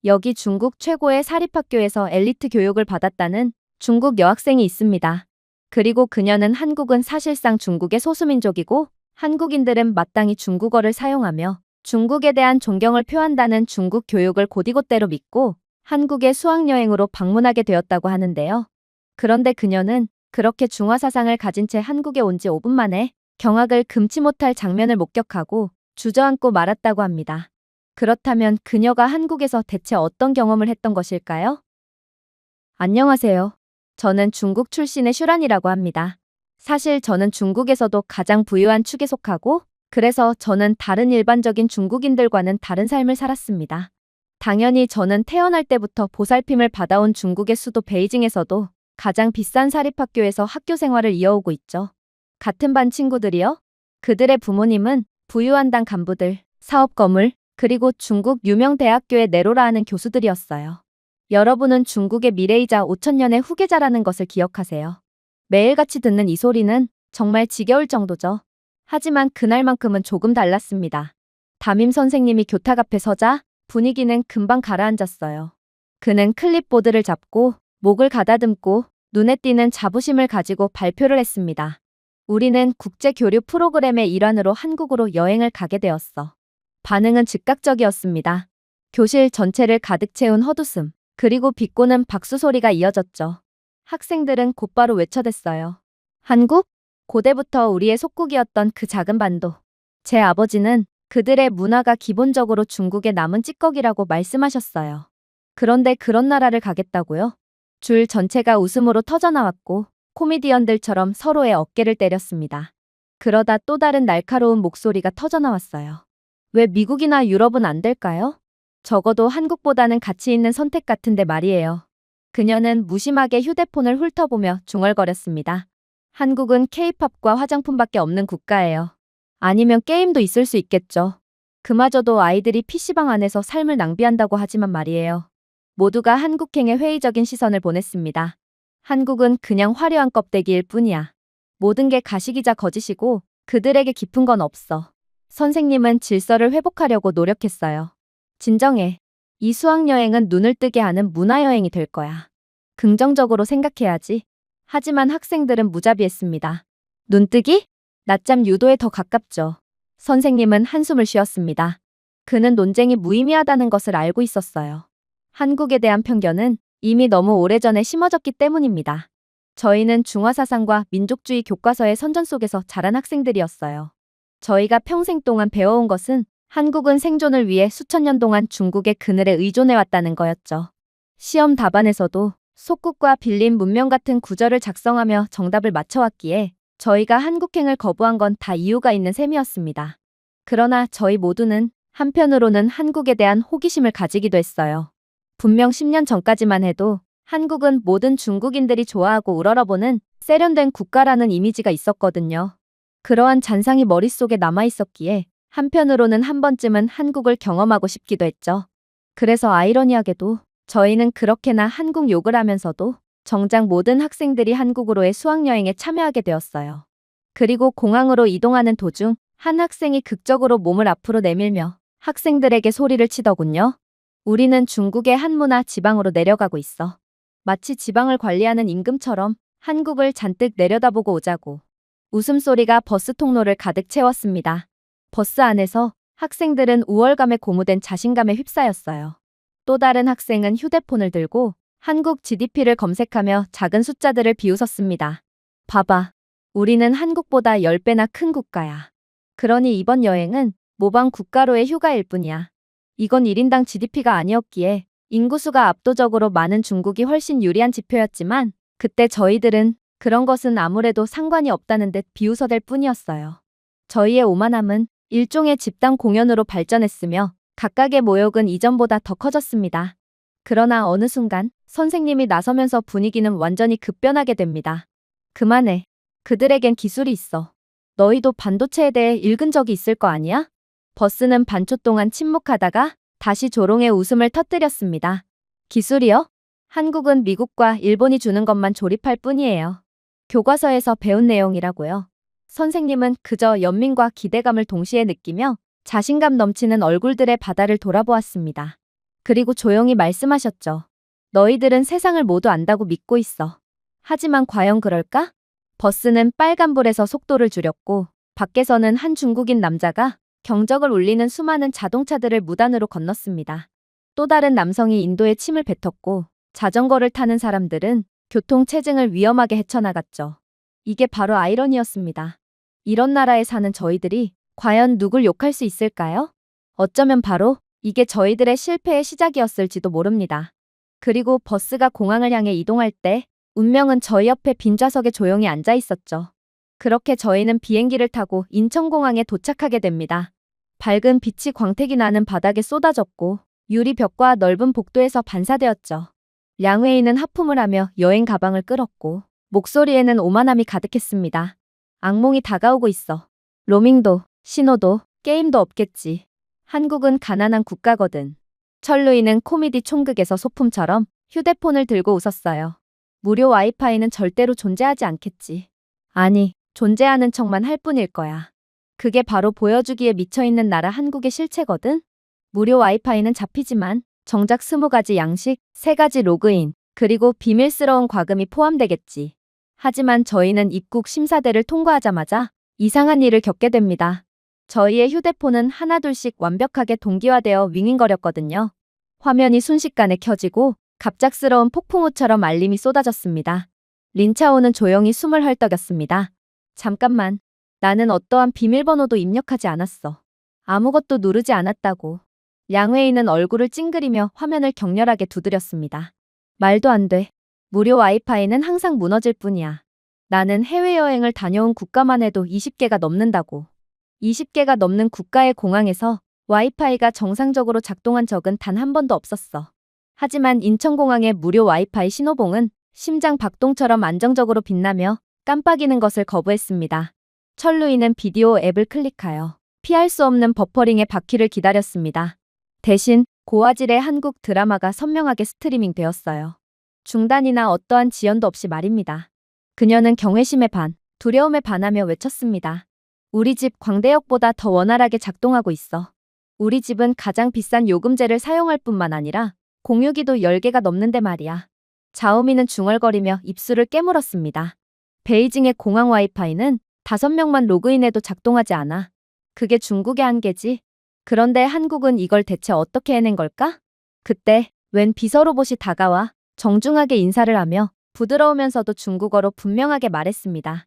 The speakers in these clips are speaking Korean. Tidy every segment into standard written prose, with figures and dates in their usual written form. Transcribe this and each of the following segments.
여기 중국 최고의 사립학교에서 엘리트 교육을 받았다는 중국 여학생이 있습니다. 그리고 그녀는 한국은 사실상 중국의 소수민족이고 한국인들은 마땅히 중국어를 사용하며 중국에 대한 존경을 표한다는 중국 교육을 곧이곧대로 믿고 한국에 수학여행으로 방문하게 되었다고 하는데요. 그런데 그녀는 그렇게 중화 사상을 가진 채 한국에 온 지 5분 만에 경악을 금치 못할 장면을 목격하고 주저앉고 말았다고 합니다. 그렇다면 그녀가 한국에서 대체 어떤 경험을 했던 것일까요? 안녕하세요. 저는 중국 출신의 슈란이라고 합니다. 사실 저는 중국에서도 가장 부유한 축에 속하고 그래서 저는 다른 일반적인 중국인들과는 다른 삶을 살았습니다. 당연히 저는 태어날 때부터 보살핌을 받아온 중국의 수도 베이징에서도 가장 비싼 사립학교에서 학교 생활을 이어오고 있죠. 같은 반 친구들이요? 그들의 부모님은 부유한 당 간부들, 사업 거물, 그리고 중국 유명 대학교의 내로라 하는 교수들이었어요. 여러분은 중국의 미래이자 5천년의 후계자라는 것을 기억하세요. 매일같이 듣는 이 소리는 정말 지겨울 정도죠. 하지만 그날만큼은 조금 달랐습니다. 담임 선생님이 교탁 앞에 서자 분위기는 금방 가라앉았어요. 그는 클립보드를 잡고 목을 가다듬고 눈에 띄는 자부심을 가지고 발표를 했습니다. 우리는 국제교류 프로그램의 일환으로 한국으로 여행을 가게 되었어. 반응은 즉각적이었습니다. 교실 전체를 가득 채운 헛웃음, 그리고 비꼬는 박수 소리가 이어졌죠. 학생들은 곧바로 외쳐댔어요. 한국? 고대부터 우리의 속국이었던 그 작은 반도. 제 아버지는 그들의 문화가 기본적으로 중국의 남은 찌꺼기라고 말씀하셨어요. 그런데 그런 나라를 가겠다고요? 줄 전체가 웃음으로 터져나왔고 코미디언들처럼 서로의 어깨를 때렸습니다. 그러다 또 다른 날카로운 목소리가 터져나왔어요. 왜 미국이나 유럽은 안 될까요? 적어도 한국보다는 가치 있는 선택 같은데 말이에요. 그녀는 무심하게 휴대폰을 훑어보며 중얼거렸습니다. 한국은 케이팝과 화장품밖에 없는 국가예요. 아니면 게임도 있을 수 있겠죠. 그마저도 아이들이 PC방 안에서 삶을 낭비한다고 하지만 말이에요. 모두가 한국행에 회의적인 시선을 보냈습니다. 한국은 그냥 화려한 껍데기일 뿐이야. 모든 게 가식이자 거짓이고 그들에게 깊은 건 없어. 선생님은 질서를 회복하려고 노력했어요. 진정해. 이 수학여행은 눈을 뜨게 하는 문화여행이 될 거야. 긍정적으로 생각해야지. 하지만 학생들은 무자비했습니다. 눈뜨기? 낮잠 유도에 더 가깝죠. 선생님은 한숨을 쉬었습니다. 그는 논쟁이 무의미하다는 것을 알고 있었어요. 한국에 대한 편견은 이미 너무 오래전에 심어졌기 때문입니다. 저희는 중화사상과 민족주의 교과서의 선전 속에서 자란 학생들이었어요. 저희가 평생 동안 배워온 것은 한국은 생존을 위해 수천 년 동안 중국의 그늘에 의존해왔다는 거였죠. 시험 답안에서도 속국과 빌린 문명 같은 구절을 작성하며 정답을 맞춰왔기에 저희가 한국행을 거부한 건 다 이유가 있는 셈이었습니다. 그러나 저희 모두는 한편으로는 한국에 대한 호기심을 가지기도 했어요. 분명 10년 전까지만 해도 한국은 모든 중국인들이 좋아하고 우러러보는 세련된 국가라는 이미지가 있었거든요. 그러한 잔상이 머릿속에 남아있었기에 한편으로는 한 번쯤은 한국을 경험하고 싶기도 했죠. 그래서 아이러니하게도 저희는 그렇게나 한국 욕을 하면서도 정작 모든 학생들이 한국으로의 수학여행에 참여하게 되었어요. 그리고 공항으로 이동하는 도중 한 학생이 극적으로 몸을 앞으로 내밀며 학생들에게 소리를 치더군요. 우리는 중국의 한 문화 지방으로 내려가고 있어. 마치 지방을 관리하는 임금처럼 한국을 잔뜩 내려다보고 오자고. 웃음소리가 버스 통로를 가득 채웠습니다. 버스 안에서 학생들은 우월감에 고무된 자신감에 휩싸였어요. 또 다른 학생은 휴대폰을 들고 한국 GDP를 검색하며 작은 숫자들을 비웃었습니다. 봐봐. 우리는 한국보다 10배나 큰 국가야. 그러니 이번 여행은 모방 국가로의 휴가일 뿐이야. 이건 1인당 GDP가 아니었기에 인구수가 압도적으로 많은 중국이 훨씬 유리한 지표였지만 그때 저희들은 그런 것은 아무래도 상관이 없다는 듯 비웃어댈 뿐이었어요. 저희의 오만함은 일종의 집단 공연으로 발전했으며 각각의 모욕은 이전보다 더 커졌습니다. 그러나 어느 순간 선생님이 나서면서 분위기는 완전히 급변하게 됩니다. 그만해. 그들에겐 기술이 있어. 너희도 반도체에 대해 읽은 적이 있을 거 아니야? 버스는 반초 동안 침묵하다가 다시 조롱의 웃음을 터뜨렸습니다. 기술이요? 한국은 미국과 일본이 주는 것만 조립할 뿐이에요. 교과서에서 배운 내용이라고요. 선생님은 그저 연민과 기대감을 동시에 느끼며 자신감 넘치는 얼굴들의 바다를 돌아보았습니다. 그리고 조용히 말씀하셨죠. 너희들은 세상을 모두 안다고 믿고 있어. 하지만 과연 그럴까? 버스는 빨간불에서 속도를 줄였고 밖에서는 한 중국인 남자가 경적을 울리는 수많은 자동차들을 무단으로 건넜습니다. 또 다른 남성이 인도에 침을 뱉었고 자전거를 타는 사람들은 교통체증을 위험하게 헤쳐나갔죠. 이게 바로 아이러니였습니다. 이런 나라에 사는 저희들이 과연 누굴 욕할 수 있을까요? 어쩌면 바로 이게 저희들의 실패의 시작이었을지도 모릅니다. 그리고 버스가 공항을 향해 이동할 때 운명은 저희 옆에 빈 좌석에 조용히 앉아 있었죠. 그렇게 저희는 비행기를 타고 인천공항에 도착하게 됩니다. 밝은 빛이 광택이 나는 바닥에 쏟아졌고 유리벽과 넓은 복도에서 반사되었죠. 량회이는 하품을 하며 여행 가방을 끌었고 목소리에는 오만함이 가득했습니다. 악몽이 다가오고 있어. 로밍도, 신호도, 게임도 없겠지. 한국은 가난한 국가거든. 철루이는 코미디 총극에서 소품처럼 휴대폰을 들고 웃었어요. 무료 와이파이는 절대로 존재하지 않겠지. 아니, 존재하는 척만 할 뿐일 거야. 그게 바로 보여주기에 미쳐있는 나라 한국의 실체거든. 무료 와이파이는 잡히지만 정작 20가지 양식, 3가지 로그인, 그리고 비밀스러운 과금이 포함되겠지. 하지만 저희는 입국 심사대를 통과하자마자 이상한 일을 겪게 됩니다. 저희의 휴대폰은 하나둘씩 완벽하게 동기화되어 윙윙거렸거든요. 화면이 순식간에 켜지고 갑작스러운 폭풍우처럼 알림이 쏟아졌습니다. 린차오는 조용히 숨을 헐떡였습니다. 잠깐만, 나는 어떠한 비밀번호도 입력하지 않았어. 아무것도 누르지 않았다고. 량회이는 얼굴을 찡그리며 화면을 격렬하게 두드렸습니다. 말도 안 돼. 무료 와이파이는 항상 무너질 뿐이야. 나는 해외여행을 다녀온 국가만 해도 20개가 넘는다고. 20개가 넘는 국가의 공항에서 와이파이가 정상적으로 작동한 적은 단 한 번도 없었어. 하지만 인천공항의 무료 와이파이 신호봉은 심장 박동처럼 안정적으로 빛나며 깜빡이는 것을 거부했습니다. 철루이는 비디오 앱을 클릭하여 피할 수 없는 버퍼링의 바퀴를 기다렸습니다. 대신 고화질의 한국 드라마가 선명하게 스트리밍 되었어요. 중단이나 어떠한 지연도 없이 말입니다. 그녀는 경외심에 반, 두려움에 반하며 외쳤습니다. 우리 집 광대역보다 더 원활하게 작동하고 있어. 우리 집은 가장 비싼 요금제를 사용할 뿐만 아니라 공유기도 10개가 넘는데 말이야. 자오미는 중얼거리며 입술을 깨물었습니다. 베이징의 공항 와이파이는 5명만 로그인해도 작동하지 않아. 그게 중국의 한계지. 그런데 한국은 이걸 대체 어떻게 해낸 걸까? 그때 웬 비서로봇이 다가와 정중하게 인사를 하며 부드러우면서도 중국어로 분명하게 말했습니다.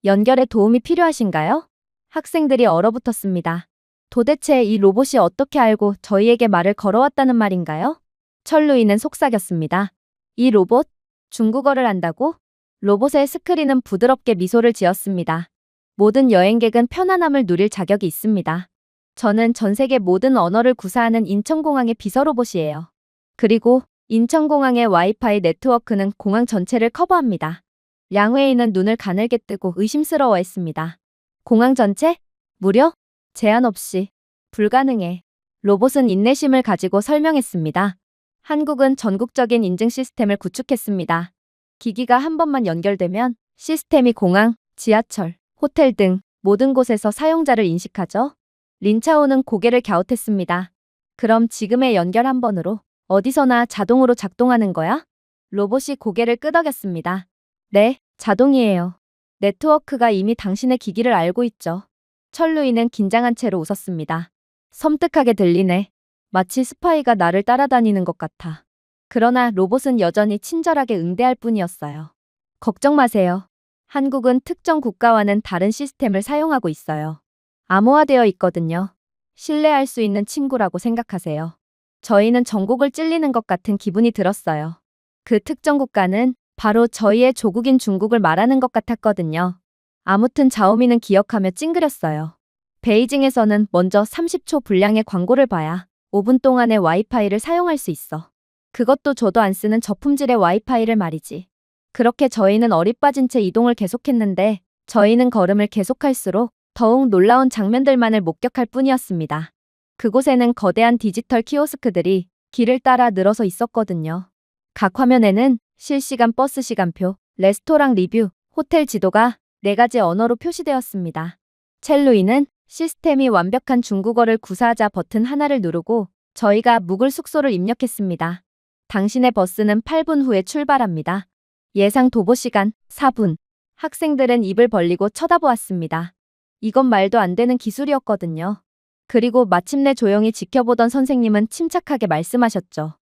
연결에 도움이 필요하신가요? 학생들이 얼어붙었습니다. 도대체 이 로봇이 어떻게 알고 저희에게 말을 걸어왔다는 말인가요? 철루이는 속삭였습니다. 이 로봇? 중국어를 안다고? 로봇의 스크린은 부드럽게 미소를 지었습니다. 모든 여행객은 편안함을 누릴 자격이 있습니다. 저는 전 세계 모든 언어를 구사하는 인천공항의 비서로봇이에요. 그리고 인천공항의 와이파이 네트워크는 공항 전체를 커버합니다. 량회이는 눈을 가늘게 뜨고 의심스러워했습니다. 공항 전체? 무려? 제한 없이. 불가능해. 로봇은 인내심을 가지고 설명했습니다. 한국은 전국적인 인증 시스템을 구축했습니다. 기기가 한 번만 연결되면 시스템이 공항, 지하철, 호텔 등 모든 곳에서 사용자를 인식하죠. 린차오는 고개를 갸웃했습니다. 그럼 지금의 연결 한 번으로 어디서나 자동으로 작동하는 거야? 로봇이 고개를 끄덕였습니다. 네, 자동이에요. 네트워크가 이미 당신의 기기를 알고 있죠. 철루이는 긴장한 채로 웃었습니다. 섬뜩하게 들리네. 마치 스파이가 나를 따라다니는 것 같아. 그러나 로봇은 여전히 친절하게 응대할 뿐이었어요. 걱정 마세요. 한국은 특정 국가와는 다른 시스템을 사용하고 있어요. 암호화되어 있거든요. 신뢰할 수 있는 친구라고 생각하세요. 저희는 전곡을 찔리는 것 같은 기분이 들었어요. 그 특정 국가는 바로 저희의 조국인 중국을 말하는 것 같았거든요. 아무튼 자오미는 기억하며 찡그렸어요. 베이징에서는 먼저 30초 분량의 광고를 봐야 5분 동안의 와이파이를 사용할 수 있어. 그것도 저도 안 쓰는 저품질의 와이파이를 말이지. 그렇게 저희는 어리빠진 채 이동을 계속했는데 저희는 걸음을 계속할수록 더욱 놀라운 장면들만을 목격할 뿐이었습니다. 그곳에는 거대한 디지털 키오스크들이 길을 따라 늘어서 있었거든요. 각 화면에는 실시간 버스 시간표, 레스토랑 리뷰, 호텔 지도가 4가지 언어로 표시되었습니다. 첼루이는 시스템이 완벽한 중국어를 구사하자 버튼 하나를 누르고 저희가 묵을 숙소를 입력했습니다. 당신의 버스는 8분 후에 출발합니다. 예상 도보 시간 4분. 학생들은 입을 벌리고 쳐다보았습니다. 이건 말도 안 되는 기술이었거든요. 그리고 마침내 조용히 지켜보던 선생님은 침착하게 말씀하셨죠.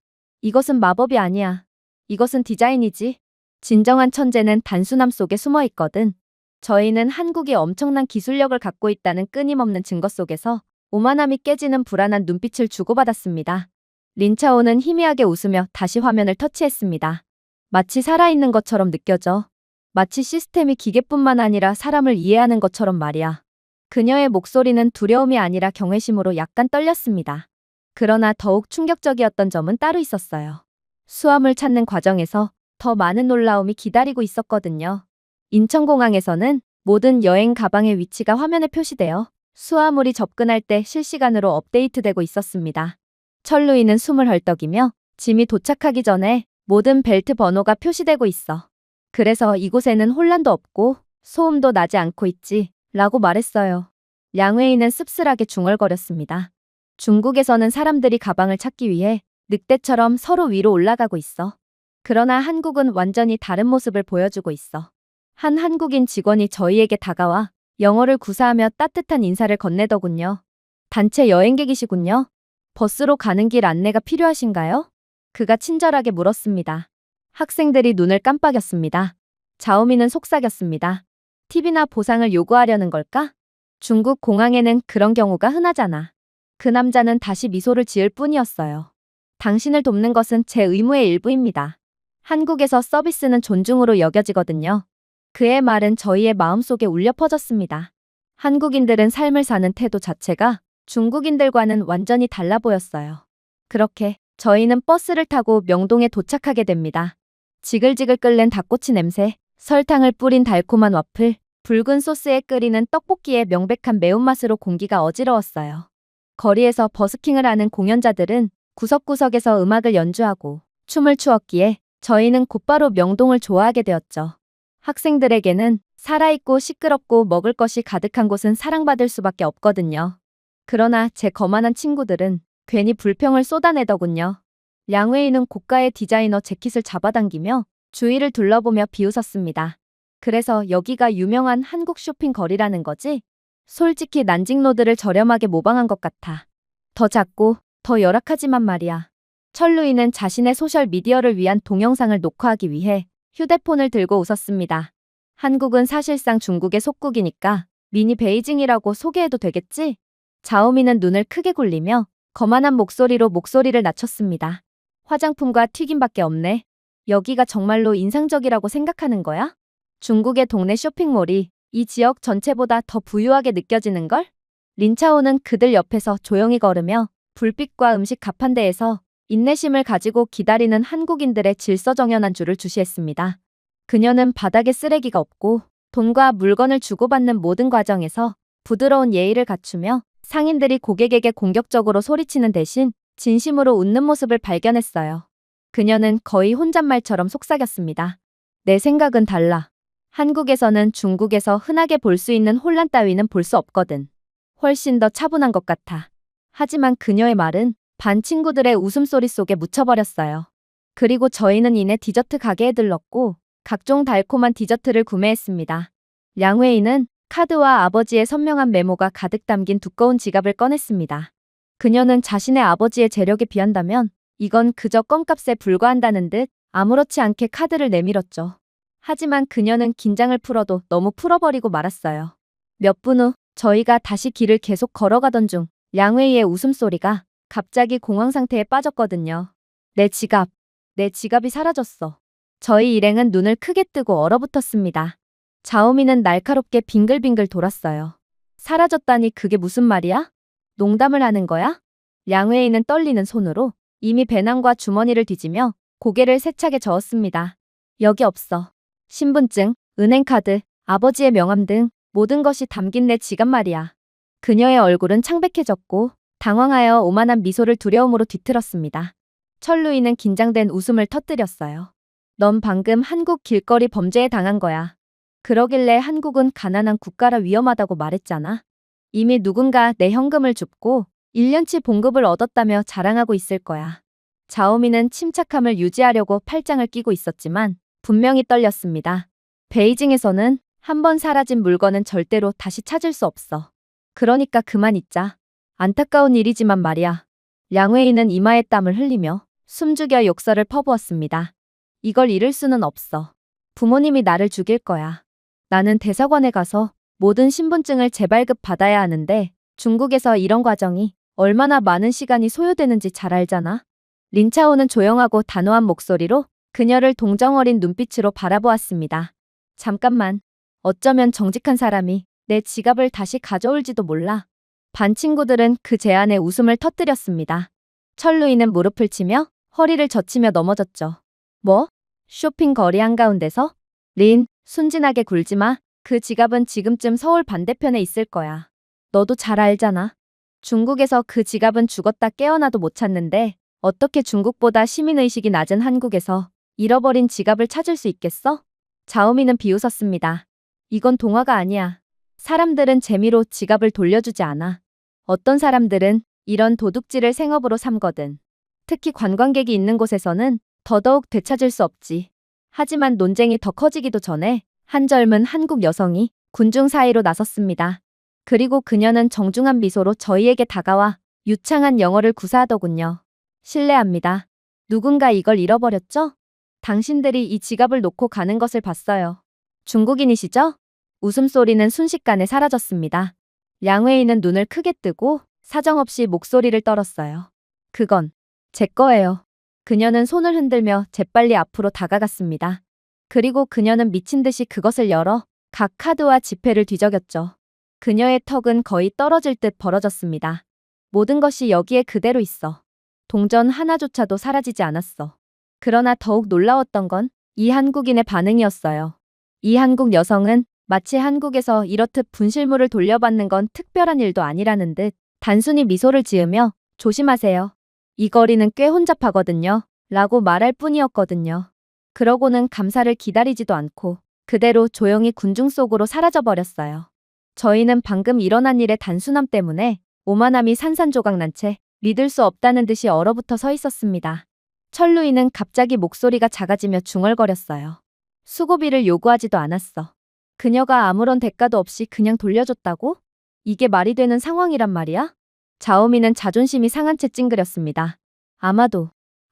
이것은 마법이 아니야. 이것은 디자인이지. 진정한 천재는 단순함 속에 숨어 있거든. 저희는 한국이 엄청난 기술력을 갖고 있다는 끊임없는 증거 속에서 오만함이 깨지는 불안한 눈빛을 주고받았습니다. 린차오는 희미하게 웃으며 다시 화면을 터치했습니다. 마치 살아있는 것처럼 느껴져. 마치 시스템이 기계뿐만 아니라 사람을 이해하는 것처럼 말이야. 그녀의 목소리는 두려움이 아니라 경외심으로 약간 떨렸습니다. 그러나 더욱 충격적이었던 점은 따로 있었어요. 수암을 찾는 과정에서 더 많은 놀라움이 기다리고 있었거든요. 인천공항에서는 모든 여행 가방의 위치가 화면에 표시되어 수화물이 접근할 때 실시간으로 업데이트되고 있었습니다. 철루이는 숨을 헐떡이며 짐이 도착하기 전에 모든 벨트 번호가 표시되고 있어. 그래서 이곳에는 혼란도 없고 소음도 나지 않고 있지 라고 말했어요. 량웨이는 씁쓸하게 중얼거렸습니다. 중국에서는 사람들이 가방을 찾기 위해 늑대처럼 서로 위로 올라가고 있어. 그러나 한국은 완전히 다른 모습을 보여주고 있어. 한 한국인 직원이 저희에게 다가와 영어를 구사하며 따뜻한 인사를 건네더군요. 단체 여행객이시군요. 버스로 가는 길 안내가 필요하신가요? 그가 친절하게 물었습니다. 학생들이 눈을 깜빡였습니다. 자오미는 속삭였습니다. 팁이나 보상을 요구하려는 걸까? 중국 공항에는 그런 경우가 흔하잖아. 그 남자는 다시 미소를 지을 뿐이었어요. 당신을 돕는 것은 제 의무의 일부입니다. 한국에서 서비스는 존중으로 여겨지거든요. 그의 말은 저희의 마음속에 울려 퍼졌습니다. 한국인들은 삶을 사는 태도 자체가 중국인들과는 완전히 달라 보였어요. 그렇게 저희는 버스를 타고 명동에 도착하게 됩니다. 지글지글 끓는 닭꼬치 냄새, 설탕을 뿌린 달콤한 와플, 붉은 소스에 끓이는 떡볶이의 명백한 매운맛으로 공기가 어지러웠어요. 거리에서 버스킹을 하는 공연자들은 구석구석에서 음악을 연주하고 춤을 추었기에 저희는 곧바로 명동을 좋아하게 되었죠. 학생들에게는 살아있고 시끄럽고 먹을 것이 가득한 곳은 사랑받을 수밖에 없거든요. 그러나 제 거만한 친구들은 괜히 불평을 쏟아내더군요. 량웨이는 고가의 디자이너 재킷을 잡아당기며 주위를 둘러보며 비웃었습니다. 그래서 여기가 유명한 한국 쇼핑 거리라는 거지? 솔직히 난징로드를 저렴하게 모방한 것 같아. 더 작고 더 열악하지만 말이야. 철루이는 자신의 소셜미디어를 위한 동영상을 녹화하기 위해 휴대폰을 들고 웃었습니다. 한국은 사실상 중국의 속국이니까 미니 베이징이라고 소개해도 되겠지? 자오미는 눈을 크게 굴리며 거만한 목소리로 목소리를 낮췄습니다. 화장품과 튀김밖에 없네. 여기가 정말로 인상적이라고 생각하는 거야? 중국의 동네 쇼핑몰이 이 지역 전체보다 더 부유하게 느껴지는걸? 린차오는 그들 옆에서 조용히 걸으며 불빛과 음식 가판대에서 인내심을 가지고 기다리는 한국인들의 질서정연한 줄을 주시했습니다. 그녀는 바닥에 쓰레기가 없고 돈과 물건을 주고받는 모든 과정에서 부드러운 예의를 갖추며 상인들이 고객에게 공격적으로 소리치는 대신 진심으로 웃는 모습을 발견했어요. 그녀는 거의 혼잣말처럼 속삭였습니다. 내 생각은 달라. 한국에서는 중국에서 흔하게 볼 수 있는 혼란 따위는 볼 수 없거든. 훨씬 더 차분한 것 같아. 하지만 그녀의 말은 반 친구들의 웃음소리 속에 묻혀버렸어요. 그리고 저희는 이내 디저트 가게에 들렀고 각종 달콤한 디저트를 구매했습니다. 량웨이는 카드와 아버지의 선명한 메모가 가득 담긴 두꺼운 지갑을 꺼냈습니다. 그녀는 자신의 아버지의 재력에 비한다면 이건 그저 껌값에 불과한다는 듯 아무렇지 않게 카드를 내밀었죠. 하지만 그녀는 긴장을 풀어도 너무 풀어버리고 말았어요. 몇 분 후 저희가 다시 길을 계속 걸어가던 중 량웨이의 웃음소리가 갑자기 공황 상태에 빠졌거든요. 내 지갑이 사라졌어. 저희 일행은 눈을 크게 뜨고 얼어붙었습니다. 자오미는 날카롭게 빙글빙글 돌았어요. 사라졌다니 그게 무슨 말이야? 농담을 하는 거야? 량웨이는 떨리는 손으로 이미 배낭과 주머니를 뒤지며 고개를 세차게 저었습니다. 여기 없어. 신분증, 은행카드, 아버지의 명함 등 모든 것이 담긴 내 지갑 말이야. 그녀의 얼굴은 창백해졌고 당황하여 오만한 미소를 두려움으로 뒤틀었습니다. 철루이는 긴장된 웃음을 터뜨렸어요. 넌 방금 한국 길거리 범죄에 당한 거야. 그러길래 한국은 가난한 국가라 위험하다고 말했잖아. 이미 누군가 내 현금을 줍고 1년치 봉급을 얻었다며 자랑하고 있을 거야. 자오미는 침착함을 유지하려고 팔짱을 끼고 있었지만 분명히 떨렸습니다. 베이징에서는 한번 사라진 물건은 절대로 다시 찾을 수 없어. 그러니까 그만 있자. 안타까운 일이지만 말이야. 량웨이는 이마에 땀을 흘리며 숨죽여 욕설을 퍼부었습니다. 이걸 잃을 수는 없어. 부모님이 나를 죽일 거야. 나는 대사관에 가서 모든 신분증을 재발급 받아야 하는데 중국에서 이런 과정이 얼마나 많은 시간이 소요되는지 잘 알잖아. 린차오는 조용하고 단호한 목소리로 그녀를 동정어린 눈빛으로 바라보았습니다. 잠깐만. 어쩌면 정직한 사람이 내 지갑을 다시 가져올지도 몰라. 반 친구들은 그 제안에 웃음을 터뜨렸습니다. 철루이는 무릎을 치며 허리를 젖히며 넘어졌죠. 뭐? 쇼핑 거리 한가운데서? 린, 순진하게 굴지 마. 그 지갑은 지금쯤 서울 반대편에 있을 거야. 너도 잘 알잖아. 중국에서 그 지갑은 죽었다 깨어나도 못 찾는데 어떻게 중국보다 시민의식이 낮은 한국에서 잃어버린 지갑을 찾을 수 있겠어? 자오미는 비웃었습니다. 이건 동화가 아니야. 사람들은 재미로 지갑을 돌려주지 않아. 어떤 사람들은 이런 도둑질을 생업으로 삼거든. 특히 관광객이 있는 곳에서는 더더욱 되찾을 수 없지. 하지만 논쟁이 더 커지기도 전에 한 젊은 한국 여성이 군중 사이로 나섰습니다. 그리고 그녀는 정중한 미소로 저희에게 다가와 유창한 영어를 구사하더군요. 실례합니다. 누군가 이걸 잃어버렸죠? 당신들이 이 지갑을 놓고 가는 것을 봤어요. 중국인이시죠? 웃음소리는 순식간에 사라졌습니다. 량웨이는 눈을 크게 뜨고 사정없이 목소리를 떨었어요. 그건 제 거예요. 그녀는 손을 흔들며 재빨리 앞으로 다가갔습니다. 그리고 그녀는 미친 듯이 그것을 열어 각 카드와 지폐를 뒤적였죠. 그녀의 턱은 거의 떨어질 듯 벌어졌습니다. 모든 것이 여기에 그대로 있어. 동전 하나조차도 사라지지 않았어. 그러나 더욱 놀라웠던 건 이 한국인의 반응이었어요. 이 한국 여성은 마치 한국에서 이렇듯 분실물을 돌려받는 건 특별한 일도 아니라는 듯 단순히 미소를 지으며 조심하세요. 이 거리는 꽤 혼잡하거든요. 라고 말할 뿐이었거든요. 그러고는 감사를 기다리지도 않고 그대로 조용히 군중 속으로 사라져버렸어요. 저희는 방금 일어난 일의 단순함 때문에 오만함이 산산조각난 채 믿을 수 없다는 듯이 얼어붙어 서 있었습니다. 철루이는 갑자기 목소리가 작아지며 중얼거렸어요. 수고비를 요구하지도 않았어. 그녀가 아무런 대가도 없이 그냥 돌려줬다고? 이게 말이 되는 상황이란 말이야? 자오미는 자존심이 상한 채 찡그렸습니다.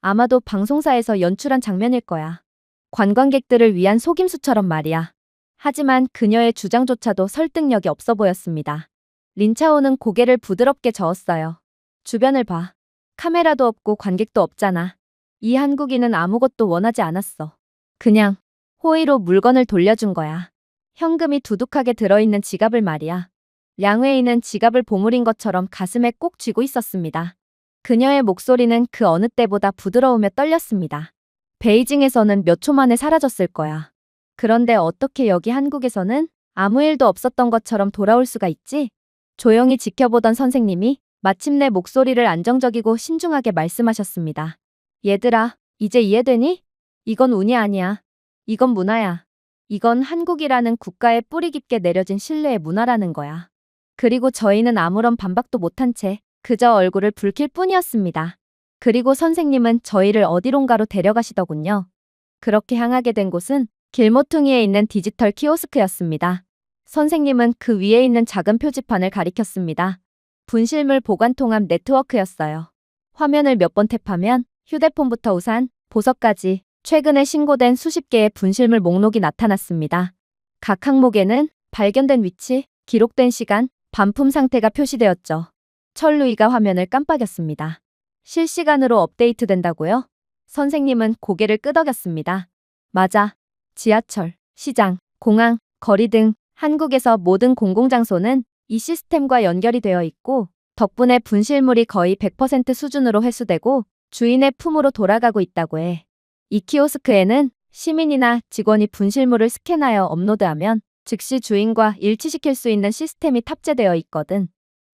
아마도 방송사에서 연출한 장면일 거야. 관광객들을 위한 속임수처럼 말이야. 하지만 그녀의 주장조차도 설득력이 없어 보였습니다. 린차오는 고개를 부드럽게 저었어요. 주변을 봐. 카메라도 없고 관객도 없잖아. 이 한국인은 아무것도 원하지 않았어. 그냥 호의로 물건을 돌려준 거야. 현금이 두둑하게 들어있는 지갑을 말이야. 량웨이는 지갑을 보물인 것처럼 가슴에 꼭 쥐고 있었습니다. 그녀의 목소리는 그 어느 때보다 부드러우며 떨렸습니다. 베이징에서는 몇 초 만에 사라졌을 거야. 그런데 어떻게 여기 한국에서는 아무 일도 없었던 것처럼 돌아올 수가 있지? 조용히 지켜보던 선생님이 마침내 목소리를 안정적이고 신중하게 말씀하셨습니다. 얘들아, 이제 이해되니? 이건 운이 아니야. 이건 문화야. 이건 한국이라는 국가에 뿌리 깊게 내려진 신뢰의 문화라는 거야. 그리고 저희는 아무런 반박도 못한 채 그저 얼굴을 붉힐 뿐이었습니다. 그리고 선생님은 저희를 어디론가로 데려가시더군요. 그렇게 향하게 된 곳은 길모퉁이에 있는 디지털 키오스크였습니다. 선생님은 그 위에 있는 작은 표지판을 가리켰습니다. 분실물 보관 통합 네트워크였어요. 화면을 몇 번 탭하면 휴대폰부터 우산, 보석까지 최근에 신고된 수십 개의 분실물 목록이 나타났습니다. 각 항목에는 발견된 위치, 기록된 시간, 반품 상태가 표시되었죠. 철루이가 화면을 깜빡였습니다. 실시간으로 업데이트된다고요? 선생님은 고개를 끄덕였습니다. 맞아. 지하철, 시장, 공항, 거리 등 한국에서 모든 공공장소는 이 시스템과 연결이 되어 있고 덕분에 분실물이 거의 100% 수준으로 회수되고 주인의 품으로 돌아가고 있다고 해. 이 키오스크에는 시민이나 직원이 분실물을 스캔하여 업로드하면 즉시 주인과 일치시킬 수 있는 시스템이 탑재되어 있거든.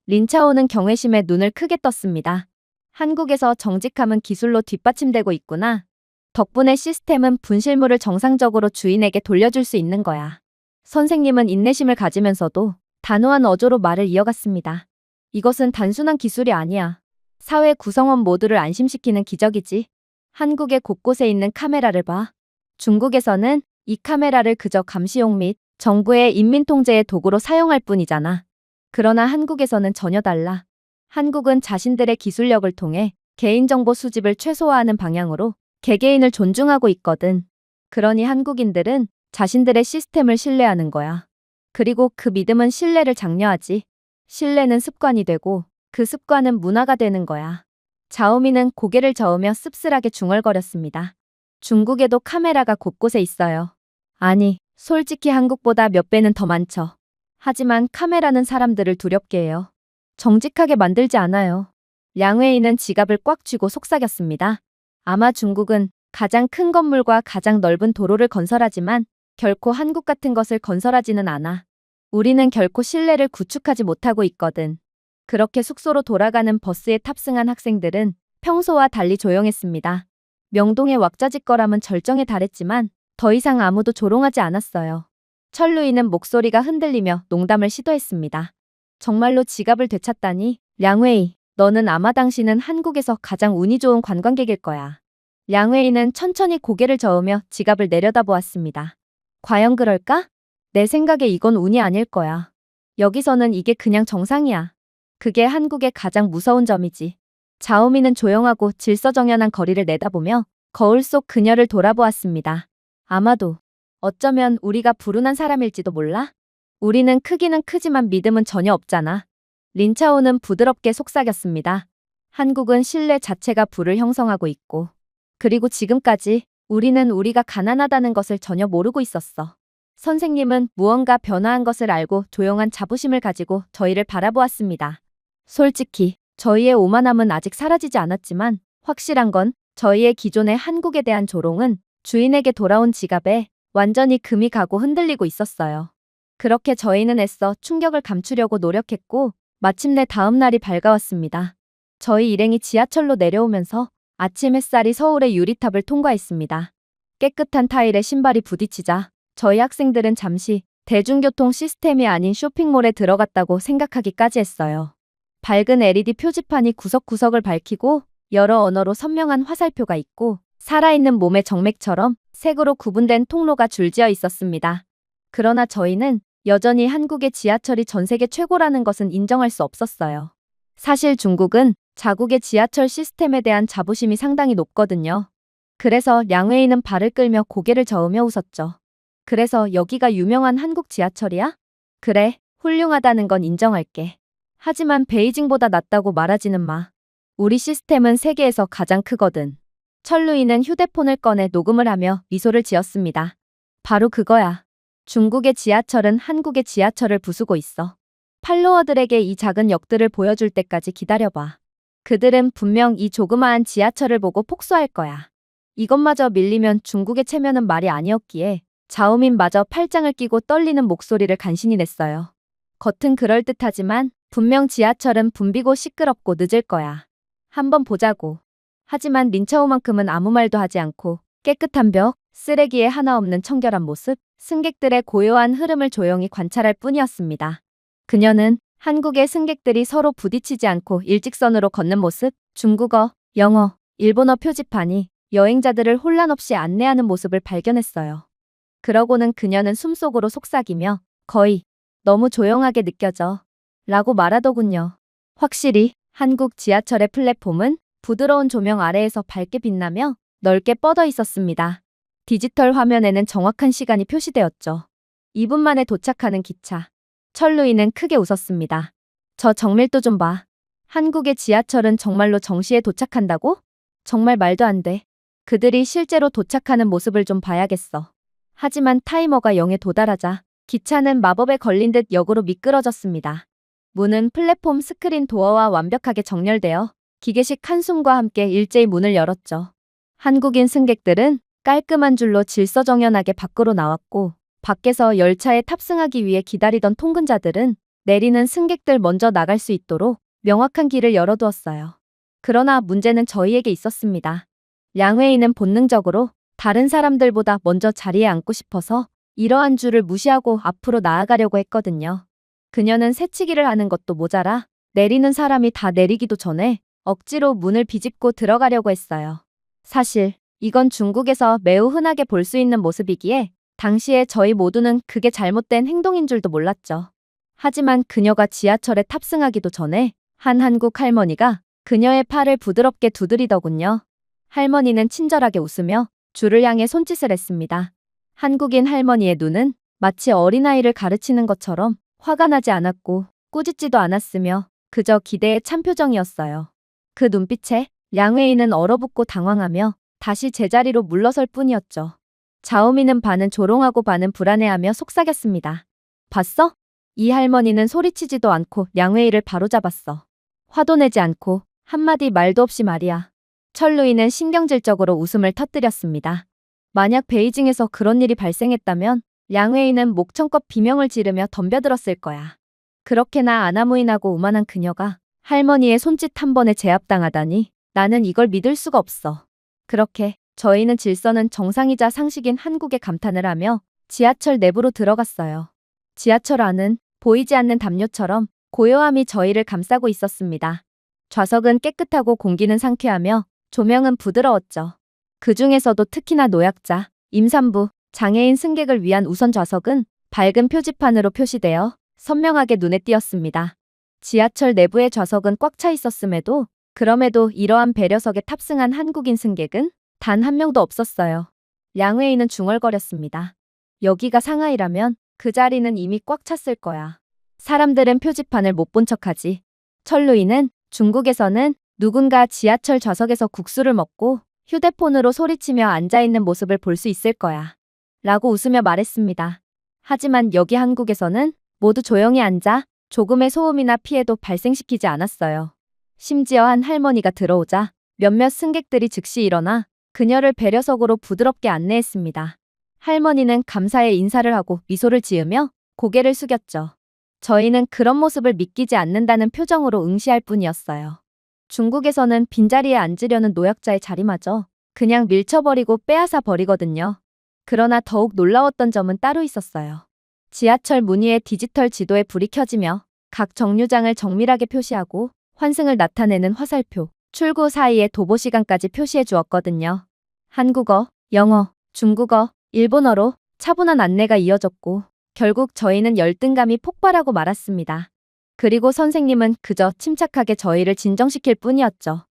린차오는 경외심에 눈을 크게 떴습니다. 한국에서 정직함은 기술로 뒷받침되고 있구나. 덕분에 시스템은 분실물을 정상적으로 주인에게 돌려줄 수 있는 거야. 선생님은 인내심을 가지면서도 단호한 어조로 말을 이어갔습니다. 이것은 단순한 기술이 아니야. 사회 구성원 모두를 안심시키는 기적이지. 한국의 곳곳에 있는 카메라를 봐. 중국에서는 이 카메라를 그저 감시용 및 정부의 인민통제의 도구로 사용할 뿐이잖아. 그러나 한국에서는 전혀 달라. 한국은 자신들의 기술력을 통해 개인정보 수집을 최소화하는 방향으로 개개인을 존중하고 있거든. 그러니 한국인들은 자신들의 시스템을 신뢰하는 거야. 그리고 그 믿음은 신뢰를 장려하지. 신뢰는 습관이 되고 그 습관은 문화가 되는 거야. 자오미는 고개를 저으며 씁쓸하게 중얼거렸습니다. 중국에도 카메라가 곳곳에 있어요. 아니, 솔직히 한국보다 몇 배는 더 많죠. 하지만 카메라는 사람들을 두렵게 해요. 정직하게 만들지 않아요. 량웨이는 지갑을 꽉 쥐고 속삭였습니다. 아마 중국은 가장 큰 건물과 가장 넓은 도로를 건설하지만 결코 한국 같은 것을 건설하지는 않아. 우리는 결코 신뢰를 구축하지 못하고 있거든. 그렇게 숙소로 돌아가는 버스에 탑승한 학생들은 평소와 달리 조용했습니다. 명동의 왁자지껄함은 절정에 달했지만 더 이상 아무도 조롱하지 않았어요. 철루이는 목소리가 흔들리며 농담을 시도했습니다. 정말로 지갑을 되찾다니, 량웨이, 너는 아마 당신은 한국에서 가장 운이 좋은 관광객일 거야. 량웨이는 천천히 고개를 저으며 지갑을 내려다보았습니다. 과연 그럴까? 내 생각에 이건 운이 아닐 거야. 여기서는 이게 그냥 정상이야. 그게 한국의 가장 무서운 점이지. 자오미는 조용하고 질서정연한 거리를 내다보며 거울 속 그녀를 돌아보았습니다. 아마도, 어쩌면 우리가 불운한 사람일지도 몰라? 우리는 크기는 크지만 믿음은 전혀 없잖아. 린차오는 부드럽게 속삭였습니다. 한국은 신뢰 자체가 부를 형성하고 있고, 그리고 지금까지 우리는 우리가 가난하다는 것을 전혀 모르고 있었어. 선생님은 무언가 변화한 것을 알고 조용한 자부심을 가지고 저희를 바라보았습니다. 솔직히 저희의 오만함은 아직 사라지지 않았지만 확실한 건 저희의 기존의 한국에 대한 조롱은 주인에게 돌아온 지갑에 완전히 금이 가고 흔들리고 있었어요. 그렇게 저희는 애써 충격을 감추려고 노력했고 마침내 다음 날이 밝아왔습니다. 저희 일행이 지하철로 내려오면서 아침 햇살이 서울의 유리탑을 통과했습니다. 깨끗한 타일에 신발이 부딪히자 저희 학생들은 잠시 대중교통 시스템이 아닌 쇼핑몰에 들어갔다고 생각하기까지 했어요. 밝은 LED 표지판이 구석구석을 밝히고 여러 언어로 선명한 화살표가 있고 살아있는 몸의 정맥처럼 색으로 구분된 통로가 줄지어 있었습니다. 그러나 저희는 여전히 한국의 지하철이 전 세계 최고라는 것은 인정할 수 없었어요. 사실 중국은 자국의 지하철 시스템에 대한 자부심이 상당히 높거든요. 그래서 량웨이는 발을 끌며 고개를 저으며 웃었죠. 그래서 여기가 유명한 한국 지하철이야? 그래, 훌륭하다는 건 인정할게. 하지만 베이징보다 낫다고 말하지는 마. 우리 시스템은 세계에서 가장 크거든. 철루이는 휴대폰을 꺼내 녹음을 하며 미소를 지었습니다. 바로 그거야. 중국의 지하철은 한국의 지하철을 부수고 있어. 팔로워들에게 이 작은 역들을 보여줄 때까지 기다려봐. 그들은 분명 이 조그마한 지하철을 보고 폭소할 거야. 이것마저 밀리면 중국의 체면은 말이 아니었기에 자오민마저 팔짱을 끼고 떨리는 목소리를 간신히 냈어요. 겉은 그럴듯하지만 분명 지하철은 붐비고 시끄럽고 늦을 거야. 한번 보자고. 하지만 린차오만큼은 아무 말도 하지 않고 깨끗한 벽, 쓰레기에 하나 없는 청결한 모습, 승객들의 고요한 흐름을 조용히 관찰할 뿐이었습니다. 그녀는 한국의 승객들이 서로 부딪히지 않고 일직선으로 걷는 모습, 중국어, 영어, 일본어 표지판이 여행자들을 혼란 없이 안내하는 모습을 발견했어요. 그러고는 그녀는 숨속으로 속삭이며 거의 너무 조용하게 느껴져 라고 말하더군요. 확실히 한국 지하철의 플랫폼은 부드러운 조명 아래에서 밝게 빛나며 넓게 뻗어 있었습니다. 디지털 화면에는 정확한 시간이 표시되었죠. 2분 만에 도착하는 기차. 철루이는 크게 웃었습니다. 저 정밀도 좀 봐. 한국의 지하철은 정말로 정시에 도착한다고? 정말 말도 안 돼. 그들이 실제로 도착하는 모습을 좀 봐야겠어. 하지만 타이머가 0에 도달하자 기차는 마법에 걸린 듯 역으로 미끄러졌습니다. 문은 플랫폼 스크린 도어와 완벽하게 정렬되어 기계식 한숨과 함께 일제히 문을 열었죠. 한국인 승객들은 깔끔한 줄로 질서정연하게 밖으로 나왔고 밖에서 열차에 탑승하기 위해 기다리던 통근자들은 내리는 승객들 먼저 나갈 수 있도록 명확한 길을 열어두었어요. 그러나 문제는 저희에게 있었습니다. 량웨이는 본능적으로 다른 사람들보다 먼저 자리에 앉고 싶어서 이러한 줄을 무시하고 앞으로 나아가려고 했거든요. 그녀는 새치기를 하는 것도 모자라 내리는 사람이 다 내리기도 전에 억지로 문을 비집고 들어가려고 했어요. 사실 이건 중국에서 매우 흔하게 볼 수 있는 모습이기에 당시에 저희 모두는 그게 잘못된 행동인 줄도 몰랐죠. 하지만 그녀가 지하철에 탑승하기도 전에 한 한국 할머니가 그녀의 팔을 부드럽게 두드리더군요. 할머니는 친절하게 웃으며 줄을 향해 손짓을 했습니다. 한국인 할머니의 눈은 마치 어린아이를 가르치는 것처럼 화가 나지 않았고 꾸짖지도 않았으며 그저 기대의 참 표정이었어요. 그 눈빛에 량웨이는 얼어붙고 당황하며 다시 제자리로 물러설 뿐이었죠. 자오미는 반은 조롱하고 반은 불안해하며 속삭였습니다. 봤어? 이 할머니는 소리치지도 않고 량웨이를 바로잡았어. 화도 내지 않고 한마디 말도 없이 말이야. 철루이는 신경질적으로 웃음을 터뜨렸습니다. 만약 베이징에서 그런 일이 발생했다면 량웨이는 목청껏 비명을 지르며 덤벼들었을 거야. 그렇게나 아나무인하고 오만한 그녀가 할머니의 손짓 한 번에 제압당하다니 나는 이걸 믿을 수가 없어. 그렇게 저희는 질서는 정상이자 상식인 한국에 감탄을 하며 지하철 내부로 들어갔어요. 지하철 안은 보이지 않는 담요처럼 고요함이 저희를 감싸고 있었습니다. 좌석은 깨끗하고 공기는 상쾌하며 조명은 부드러웠죠. 그 중에서도 특히나 노약자, 임산부, 장애인 승객을 위한 우선 좌석은 밝은 표지판으로 표시되어 선명하게 눈에 띄었습니다. 지하철 내부의 좌석은 꽉 차 있었음에도 그럼에도 이러한 배려석에 탑승한 한국인 승객은 단 한 명도 없었어요. 량웨이는 중얼거렸습니다. 여기가 상하이라면 그 자리는 이미 꽉 찼을 거야. 사람들은 표지판을 못 본 척하지. 철루이는 중국에서는 누군가 지하철 좌석에서 국수를 먹고 휴대폰으로 소리치며 앉아있는 모습을 볼 수 있을 거야. 라고 웃으며 말했습니다. 하지만 여기 한국에서는 모두 조용히 앉아 조금의 소음이나 피해도 발생시키지 않았어요. 심지어 한 할머니가 들어오자 몇몇 승객들이 즉시 일어나 그녀를 배려석으로 부드럽게 안내했습니다. 할머니는 감사의 인사를 하고 미소를 지으며 고개를 숙였죠. 저희는 그런 모습을 믿기지 않는다는 표정으로 응시할 뿐이었어요. 중국에서는 빈자리에 앉으려는 노약자의 자리마저 그냥 밀쳐버리고 빼앗아 버리거든요. 그러나 더욱 놀라웠던 점은 따로 있었어요. 지하철 문 위에 디지털 지도에 불이 켜지며 각 정류장을 정밀하게 표시하고 환승을 나타내는 화살표, 출구 사이에 도보 시간까지 표시해 주었거든요. 한국어, 영어, 중국어, 일본어로 차분한 안내가 이어졌고 결국 저희는 열등감이 폭발하고 말았습니다. 그리고 선생님은 그저 침착하게 저희를 진정시킬 뿐이었죠.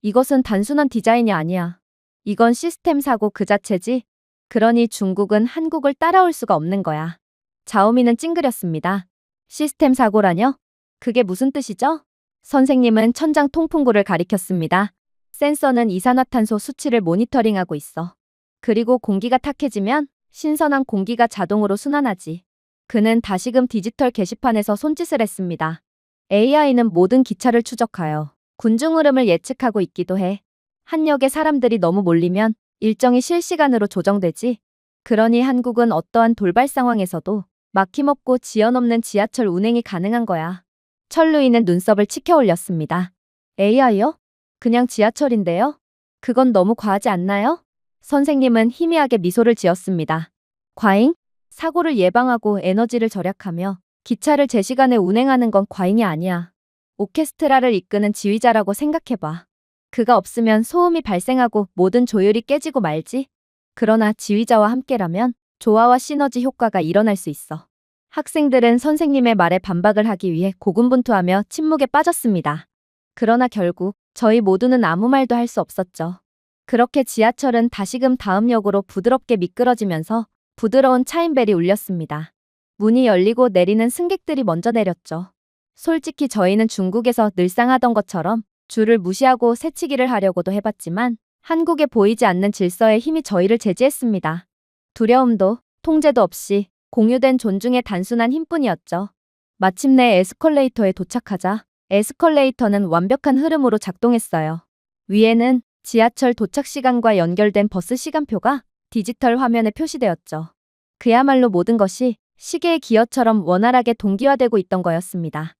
이것은 단순한 디자인이 아니야. 이건 시스템 사고 그 자체지. 그러니 중국은 한국을 따라올 수가 없는 거야. 자오미는 찡그렸습니다. 시스템 사고라뇨? 그게 무슨 뜻이죠? 선생님은 천장 통풍구를 가리켰습니다. 센서는 이산화탄소 수치를 모니터링하고 있어. 그리고 공기가 탁해지면 신선한 공기가 자동으로 순환하지. 그는 다시금 디지털 게시판에서 손짓을 했습니다. AI는 모든 기차를 추적하여 군중 흐름을 예측하고 있기도 해. 한 역에 사람들이 너무 몰리면 일정이 실시간으로 조정되지. 그러니 한국은 어떠한 돌발 상황에서도 막힘없고 지연 없는 지하철 운행이 가능한 거야. 철루이는 눈썹을 치켜 올렸습니다. AI요? 그냥 지하철인데요? 그건 너무 과하지 않나요? 선생님은 희미하게 미소를 지었습니다. 과잉? 사고를 예방하고 에너지를 절약하며 기차를 제 시간에 운행하는 건 과잉이 아니야. 오케스트라를 이끄는 지휘자라고 생각해봐. 그가 없으면 소음이 발생하고 모든 조율이 깨지고 말지. 그러나 지휘자와 함께라면 조화와 시너지 효과가 일어날 수 있어. 학생들은 선생님의 말에 반박을 하기 위해 고군분투하며 침묵에 빠졌습니다. 그러나 결국 저희 모두는 아무 말도 할 수 없었죠. 그렇게 지하철은 다시금 다음 역으로 부드럽게 미끄러지면서 부드러운 차임벨이 울렸습니다. 문이 열리고 내리는 승객들이 먼저 내렸죠. 솔직히 저희는 중국에서 늘상 하던 것처럼 줄을 무시하고 새치기를 하려고도 해봤지만 한국에 보이지 않는 질서의 힘이 저희를 제지했습니다. 두려움도 통제도 없이 공유된 존중의 단순한 힘뿐이었죠. 마침내 에스컬레이터에 도착하자 에스컬레이터는 완벽한 흐름으로 작동했어요. 위에는 지하철 도착 시간과 연결된 버스 시간표가 디지털 화면에 표시되었죠. 그야말로 모든 것이 시계의 기어처럼 원활하게 동기화되고 있던 거였습니다.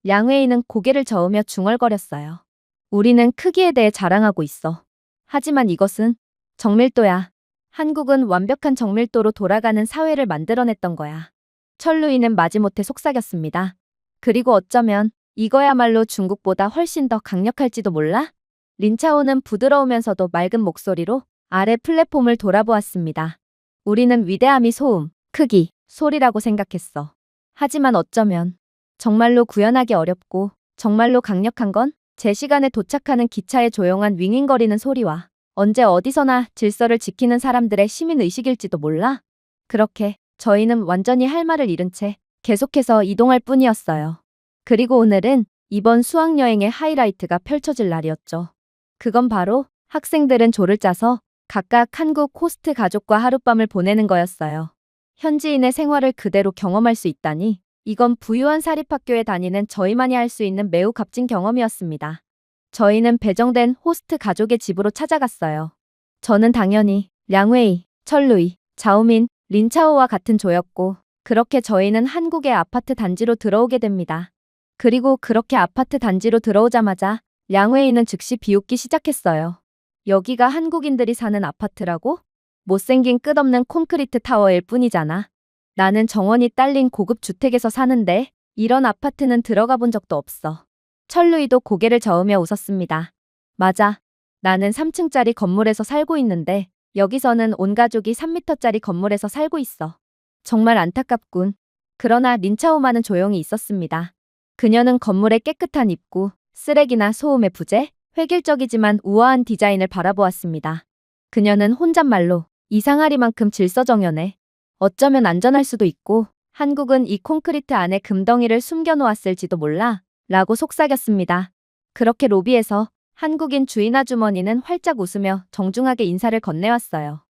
량웨이는 고개를 저으며 중얼거렸어요. 우리는 크기에 대해 자랑하고 있어. 하지만 이것은 정밀도야. 한국은 완벽한 정밀도로 돌아가는 사회를 만들어냈던 거야. 철루이는 마지못해 속삭였습니다. 그리고 어쩌면 이거야말로 중국보다 훨씬 더 강력할지도 몰라? 린차오는 부드러우면서도 맑은 목소리로 아래 플랫폼을 돌아보았습니다. 우리는 위대함이 소음, 크기, 소리라고 생각했어. 하지만 어쩌면 정말로 구현하기 어렵고 정말로 강력한 건 제 시간에 도착하는 기차의 조용한 윙윙거리는 소리와 언제 어디서나 질서를 지키는 사람들의 시민의식일지도 몰라. 그렇게 저희는 완전히 할 말을 잃은 채 계속해서 이동할 뿐이었어요. 그리고 오늘은 이번 수학여행의 하이라이트가 펼쳐질 날이었죠. 그건 바로 학생들은 조를 짜서 각각 한국 호스트 가족과 하룻밤을 보내는 거였어요. 현지인의 생활을 그대로 경험할 수 있다니 이건 부유한 사립학교에 다니는 저희만이 할 수 있는 매우 값진 경험이었습니다. 저희는 배정된 호스트 가족의 집으로 찾아갔어요. 저는 당연히 량웨이, 철루이, 자오민, 린차오와 같은 조였고 그렇게 저희는 한국의 아파트 단지로 들어오게 됩니다. 그리고 그렇게 아파트 단지로 들어오자마자 량웨이는 즉시 비웃기 시작했어요. 여기가 한국인들이 사는 아파트라고? 못생긴 끝없는 콘크리트 타워일 뿐이잖아. 나는 정원이 딸린 고급 주택에서 사는데 이런 아파트는 들어가 본 적도 없어. 철루이도 고개를 저으며 웃었습니다. 맞아. 나는 3층짜리 건물에서 살고 있는데 여기서는 온 가족이 3m짜리 건물에서 살고 있어. 정말 안타깝군. 그러나 린차오마는 조용히 있었습니다. 그녀는 건물의 깨끗한 입구, 쓰레기나 소음의 부재, 획일적이지만 우아한 디자인을 바라보았습니다. 그녀는 혼잣말로 이상하리만큼 질서정연해. 어쩌면 안전할 수도 있고 한국은 이 콘크리트 안에 금덩이를 숨겨놓았을지도 몰라 라고 속삭였습니다. 그렇게 로비에서 한국인 주인 아주머니는 활짝 웃으며 정중하게 인사를 건네왔어요.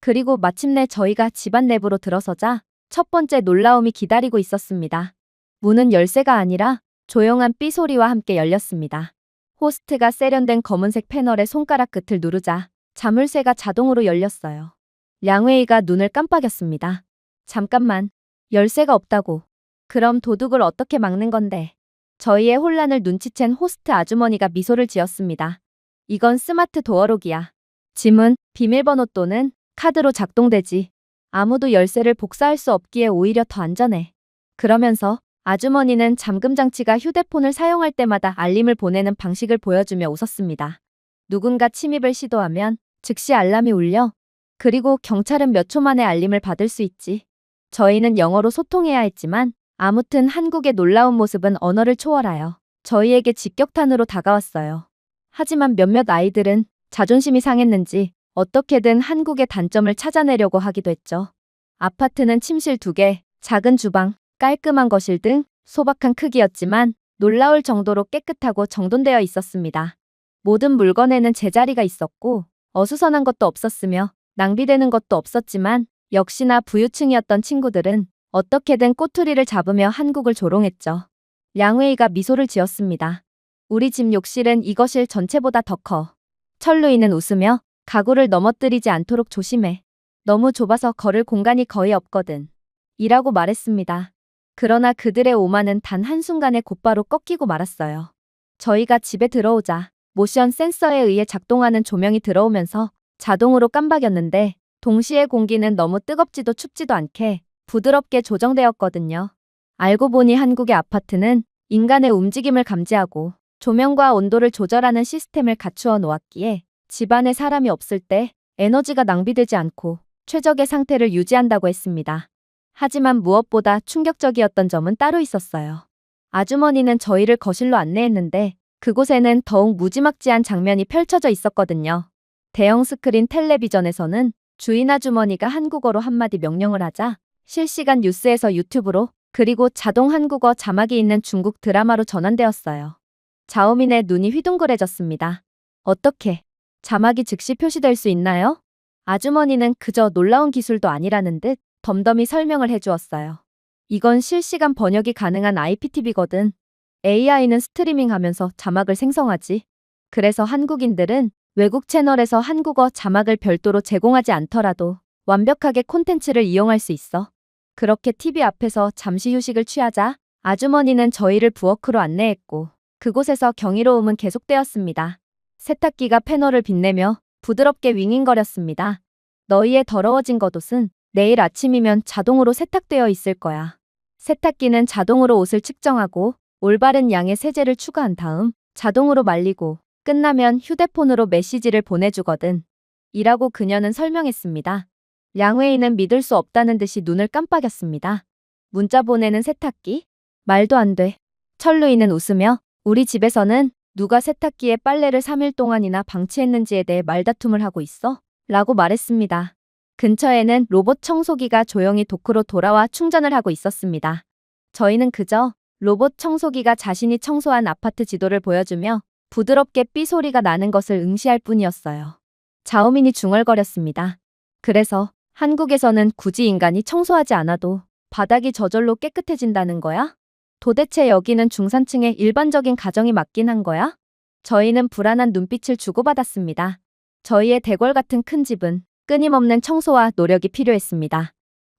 그리고 마침내 저희가 집안 내부로 들어서자 첫 번째 놀라움이 기다리고 있었습니다. 문은 열쇠가 아니라 조용한 삐 소리와 함께 열렸습니다. 호스트가 세련된 검은색 패널의 손가락 끝을 누르자 자물쇠가 자동으로 열렸어요. 량웨이가 눈을 깜빡였습니다. 잠깐만, 열쇠가 없다고. 그럼 도둑을 어떻게 막는 건데? 저희의 혼란을 눈치챈 호스트 아주머니가 미소를 지었습니다. 이건 스마트 도어록이야. 짐은 비밀번호 또는 카드로 작동되지. 아무도 열쇠를 복사할 수 없기에 오히려 더 안전해. 그러면서 아주머니는 잠금 장치가 휴대폰을 사용할 때마다 알림을 보내는 방식을 보여주며 웃었습니다. 누군가 침입을 시도하면 즉시 알람이 울려. 그리고 경찰은 몇 초 만에 알림을 받을 수 있지. 저희는 영어로 소통해야 했지만 아무튼 한국의 놀라운 모습은 언어를 초월하여 저희에게 직격탄으로 다가왔어요. 하지만 몇몇 아이들은 자존심이 상했는지 어떻게든 한국의 단점을 찾아내려고 하기도 했죠. 아파트는 침실 2개, 작은 주방, 깔끔한 거실 등 소박한 크기였지만 놀라울 정도로 깨끗하고 정돈되어 있었습니다. 모든 물건에는 제자리가 있었고 어수선한 것도 없었으며 낭비되는 것도 없었지만 역시나 부유층이었던 친구들은 어떻게든 꼬투리를 잡으며 한국을 조롱했죠. 량웨이가 미소를 지었습니다. 우리 집 욕실은 이 거실 전체보다 더 커. 철루이는 웃으며 가구를 넘어뜨리지 않도록 조심해. 너무 좁아서 걸을 공간이 거의 없거든. 이라고 말했습니다. 그러나 그들의 오만은 단 한순간에 곧바로 꺾이고 말았어요. 저희가 집에 들어오자 모션 센서에 의해 작동하는 조명이 들어오면서 자동으로 깜박였는데 동시에 공기는 너무 뜨겁지도 춥지도 않게 부드럽게 조정되었거든요. 알고 보니 한국의 아파트는 인간의 움직임을 감지하고 조명과 온도를 조절하는 시스템을 갖추어 놓았기에 집안에 사람이 없을 때 에너지가 낭비되지 않고 최적의 상태를 유지한다고 했습니다. 하지만 무엇보다 충격적이었던 점은 따로 있었어요. 아주머니는 저희를 거실로 안내했는데 그곳에는 더욱 무지막지한 장면이 펼쳐져 있었거든요. 대형 스크린 텔레비전에서는 주인 아주머니가 한국어로 한마디 명령을 하자 실시간 뉴스에서 유튜브로 그리고 자동 한국어 자막이 있는 중국 드라마로 전환되었어요. 자오민의 눈이 휘둥그레졌습니다. 어떻게 자막이 즉시 표시될 수 있나요? 아주머니는 그저 놀라운 기술도 아니라는 듯 덤덤히 설명을 해주었어요. 이건 실시간 번역이 가능한 IPTV거든. AI는 스트리밍하면서 자막을 생성하지. 그래서 한국인들은 외국 채널에서 한국어 자막을 별도로 제공하지 않더라도 완벽하게 콘텐츠를 이용할 수 있어. 그렇게 TV 앞에서 잠시 휴식을 취하자 아주머니는 저희를 부엌으로 안내했고 그곳에서 경이로움은 계속되었습니다. 세탁기가 패널을 빛내며 부드럽게 윙윙거렸습니다. 너희의 더러워진 겉옷은 내일 아침이면 자동으로 세탁되어 있을 거야. 세탁기는 자동으로 옷을 측정하고 올바른 양의 세제를 추가한 다음 자동으로 말리고 끝나면 휴대폰으로 메시지를 보내주거든. 이라고 그녀는 설명했습니다. 량웨이는 믿을 수 없다는 듯이 눈을 깜빡였습니다. 문자 보내는 세탁기? 말도 안 돼. 철루이는 웃으며 우리 집에서는 누가 세탁기에 빨래를 3일 동안이나 방치했는지에 대해 말다툼을 하고 있어? 라고 말했습니다. 근처에는 로봇 청소기가 조용히 도크로 돌아와 충전을 하고 있었습니다. 저희는 그저 로봇 청소기가 자신이 청소한 아파트 지도를 보여주며 부드럽게 삐 소리가 나는 것을 응시할 뿐이었어요. 자오민이 중얼거렸습니다. 그래서 한국에서는 굳이 인간이 청소하지 않아도 바닥이 저절로 깨끗해진다는 거야? 도대체 여기는 중산층의 일반적인 가정이 맞긴 한 거야? 저희는 불안한 눈빛을 주고받았습니다. 저희의 대궐 같은 큰 집은 끊임없는 청소와 노력이 필요했습니다.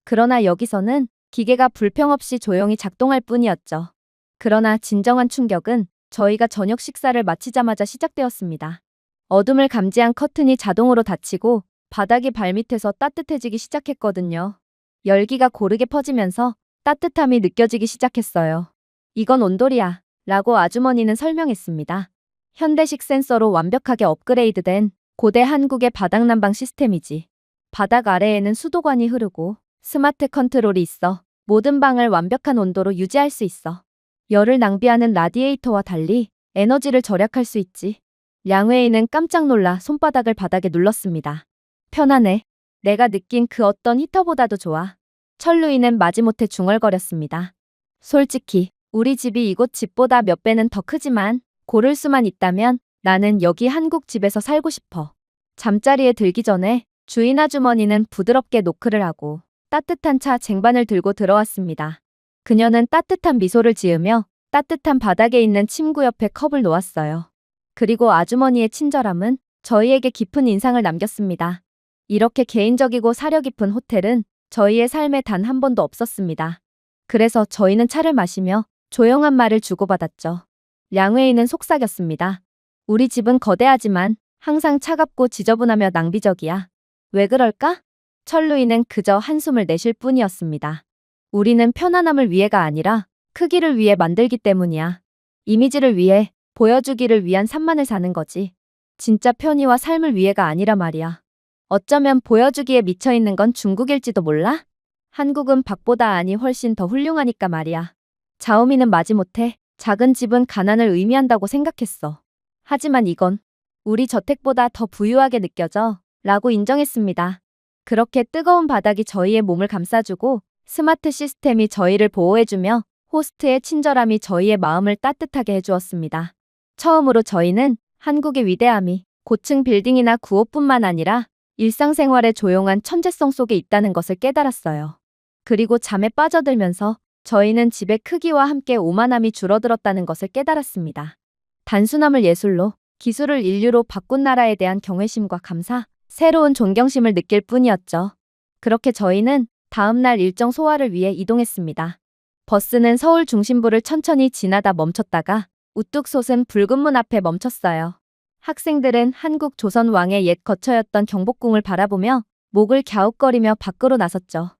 그러나 여기서는 기계가 불평 없이 조용히 작동할 뿐이었죠. 그러나 진정한 충격은 저희가 저녁 식사를 마치자마자 시작되었습니다. 어둠을 감지한 커튼이 자동으로 닫히고 바닥이 발밑에서 따뜻해지기 시작했거든요. 열기가 고르게 퍼지면서 따뜻함이 느껴지기 시작했어요. 이건 온돌이야 라고 아주머니는 설명했습니다. 현대식 센서로 완벽하게 업그레이드된 고대 한국의 바닥 난방 시스템이지. 바닥 아래에는 수도관이 흐르고 스마트 컨트롤이 있어 모든 방을 완벽한 온도로 유지할 수 있어. 열을 낭비하는 라디에이터와 달리 에너지를 절약할 수 있지. 량웨이는 깜짝 놀라 손바닥을 바닥에 눌렀습니다. 편하네. 내가 느낀 그 어떤 히터보다도 좋아. 철루이는 마지못해 중얼거렸습니다. 솔직히 우리 집이 이곳 집보다 몇 배는 더 크지만 고를 수만 있다면 나는 여기 한국 집에서 살고 싶어. 잠자리에 들기 전에 주인 아주머니는 부드럽게 노크를 하고 따뜻한 차 쟁반을 들고 들어왔습니다. 그녀는 따뜻한 미소를 지으며 따뜻한 바닥에 있는 침구 옆에 컵을 놓았어요. 그리고 아주머니의 친절함은 저희에게 깊은 인상을 남겼습니다. 이렇게 개인적이고 사려 깊은 호텔은 저희의 삶에 단 한 번도 없었습니다. 그래서 저희는 차를 마시며 조용한 말을 주고받았죠. 량웨이는 속삭였습니다. 우리 집은 거대하지만 항상 차갑고 지저분하며 낭비적이야. 왜 그럴까? 철루이는 그저 한숨을 내쉴 뿐이었습니다. 우리는 편안함을 위해가 아니라 크기를 위해 만들기 때문이야. 이미지를 위해, 보여주기를 위한 삶만을 사는 거지. 진짜 편의와 삶을 위해가 아니라 말이야. 어쩌면 보여주기에 미쳐있는 건 중국일지도 몰라? 한국은 밖보다 안이 훨씬 더 훌륭하니까 말이야. 자오미는 마지못해 작은 집은 가난을 의미한다고 생각했어. 하지만 이건 우리 저택보다 더 부유하게 느껴져 라고 인정했습니다. 그렇게 뜨거운 바닥이 저희의 몸을 감싸주고 스마트 시스템이 저희를 보호해주며 호스트의 친절함이 저희의 마음을 따뜻하게 해주었습니다. 처음으로 저희는 한국의 위대함이 고층 빌딩이나 구호뿐만 아니라 일상생활의 조용한 천재성 속에 있다는 것을 깨달았어요. 그리고 잠에 빠져들면서 저희는 집의 크기와 함께 오만함이 줄어들었다는 것을 깨달았습니다. 단순함을 예술로, 기술을 인류로 바꾼 나라에 대한 경외심과 감사, 새로운 존경심을 느낄 뿐이었죠. 그렇게 저희는 다음날 일정 소화를 위해 이동했습니다. 버스는 서울 중심부를 천천히 지나다 멈췄다가 우뚝 솟은 붉은 문 앞에 멈췄어요. 학생들은 한국 조선 왕의 옛 거처였던 경복궁을 바라보며 목을 갸웃거리며 밖으로 나섰죠.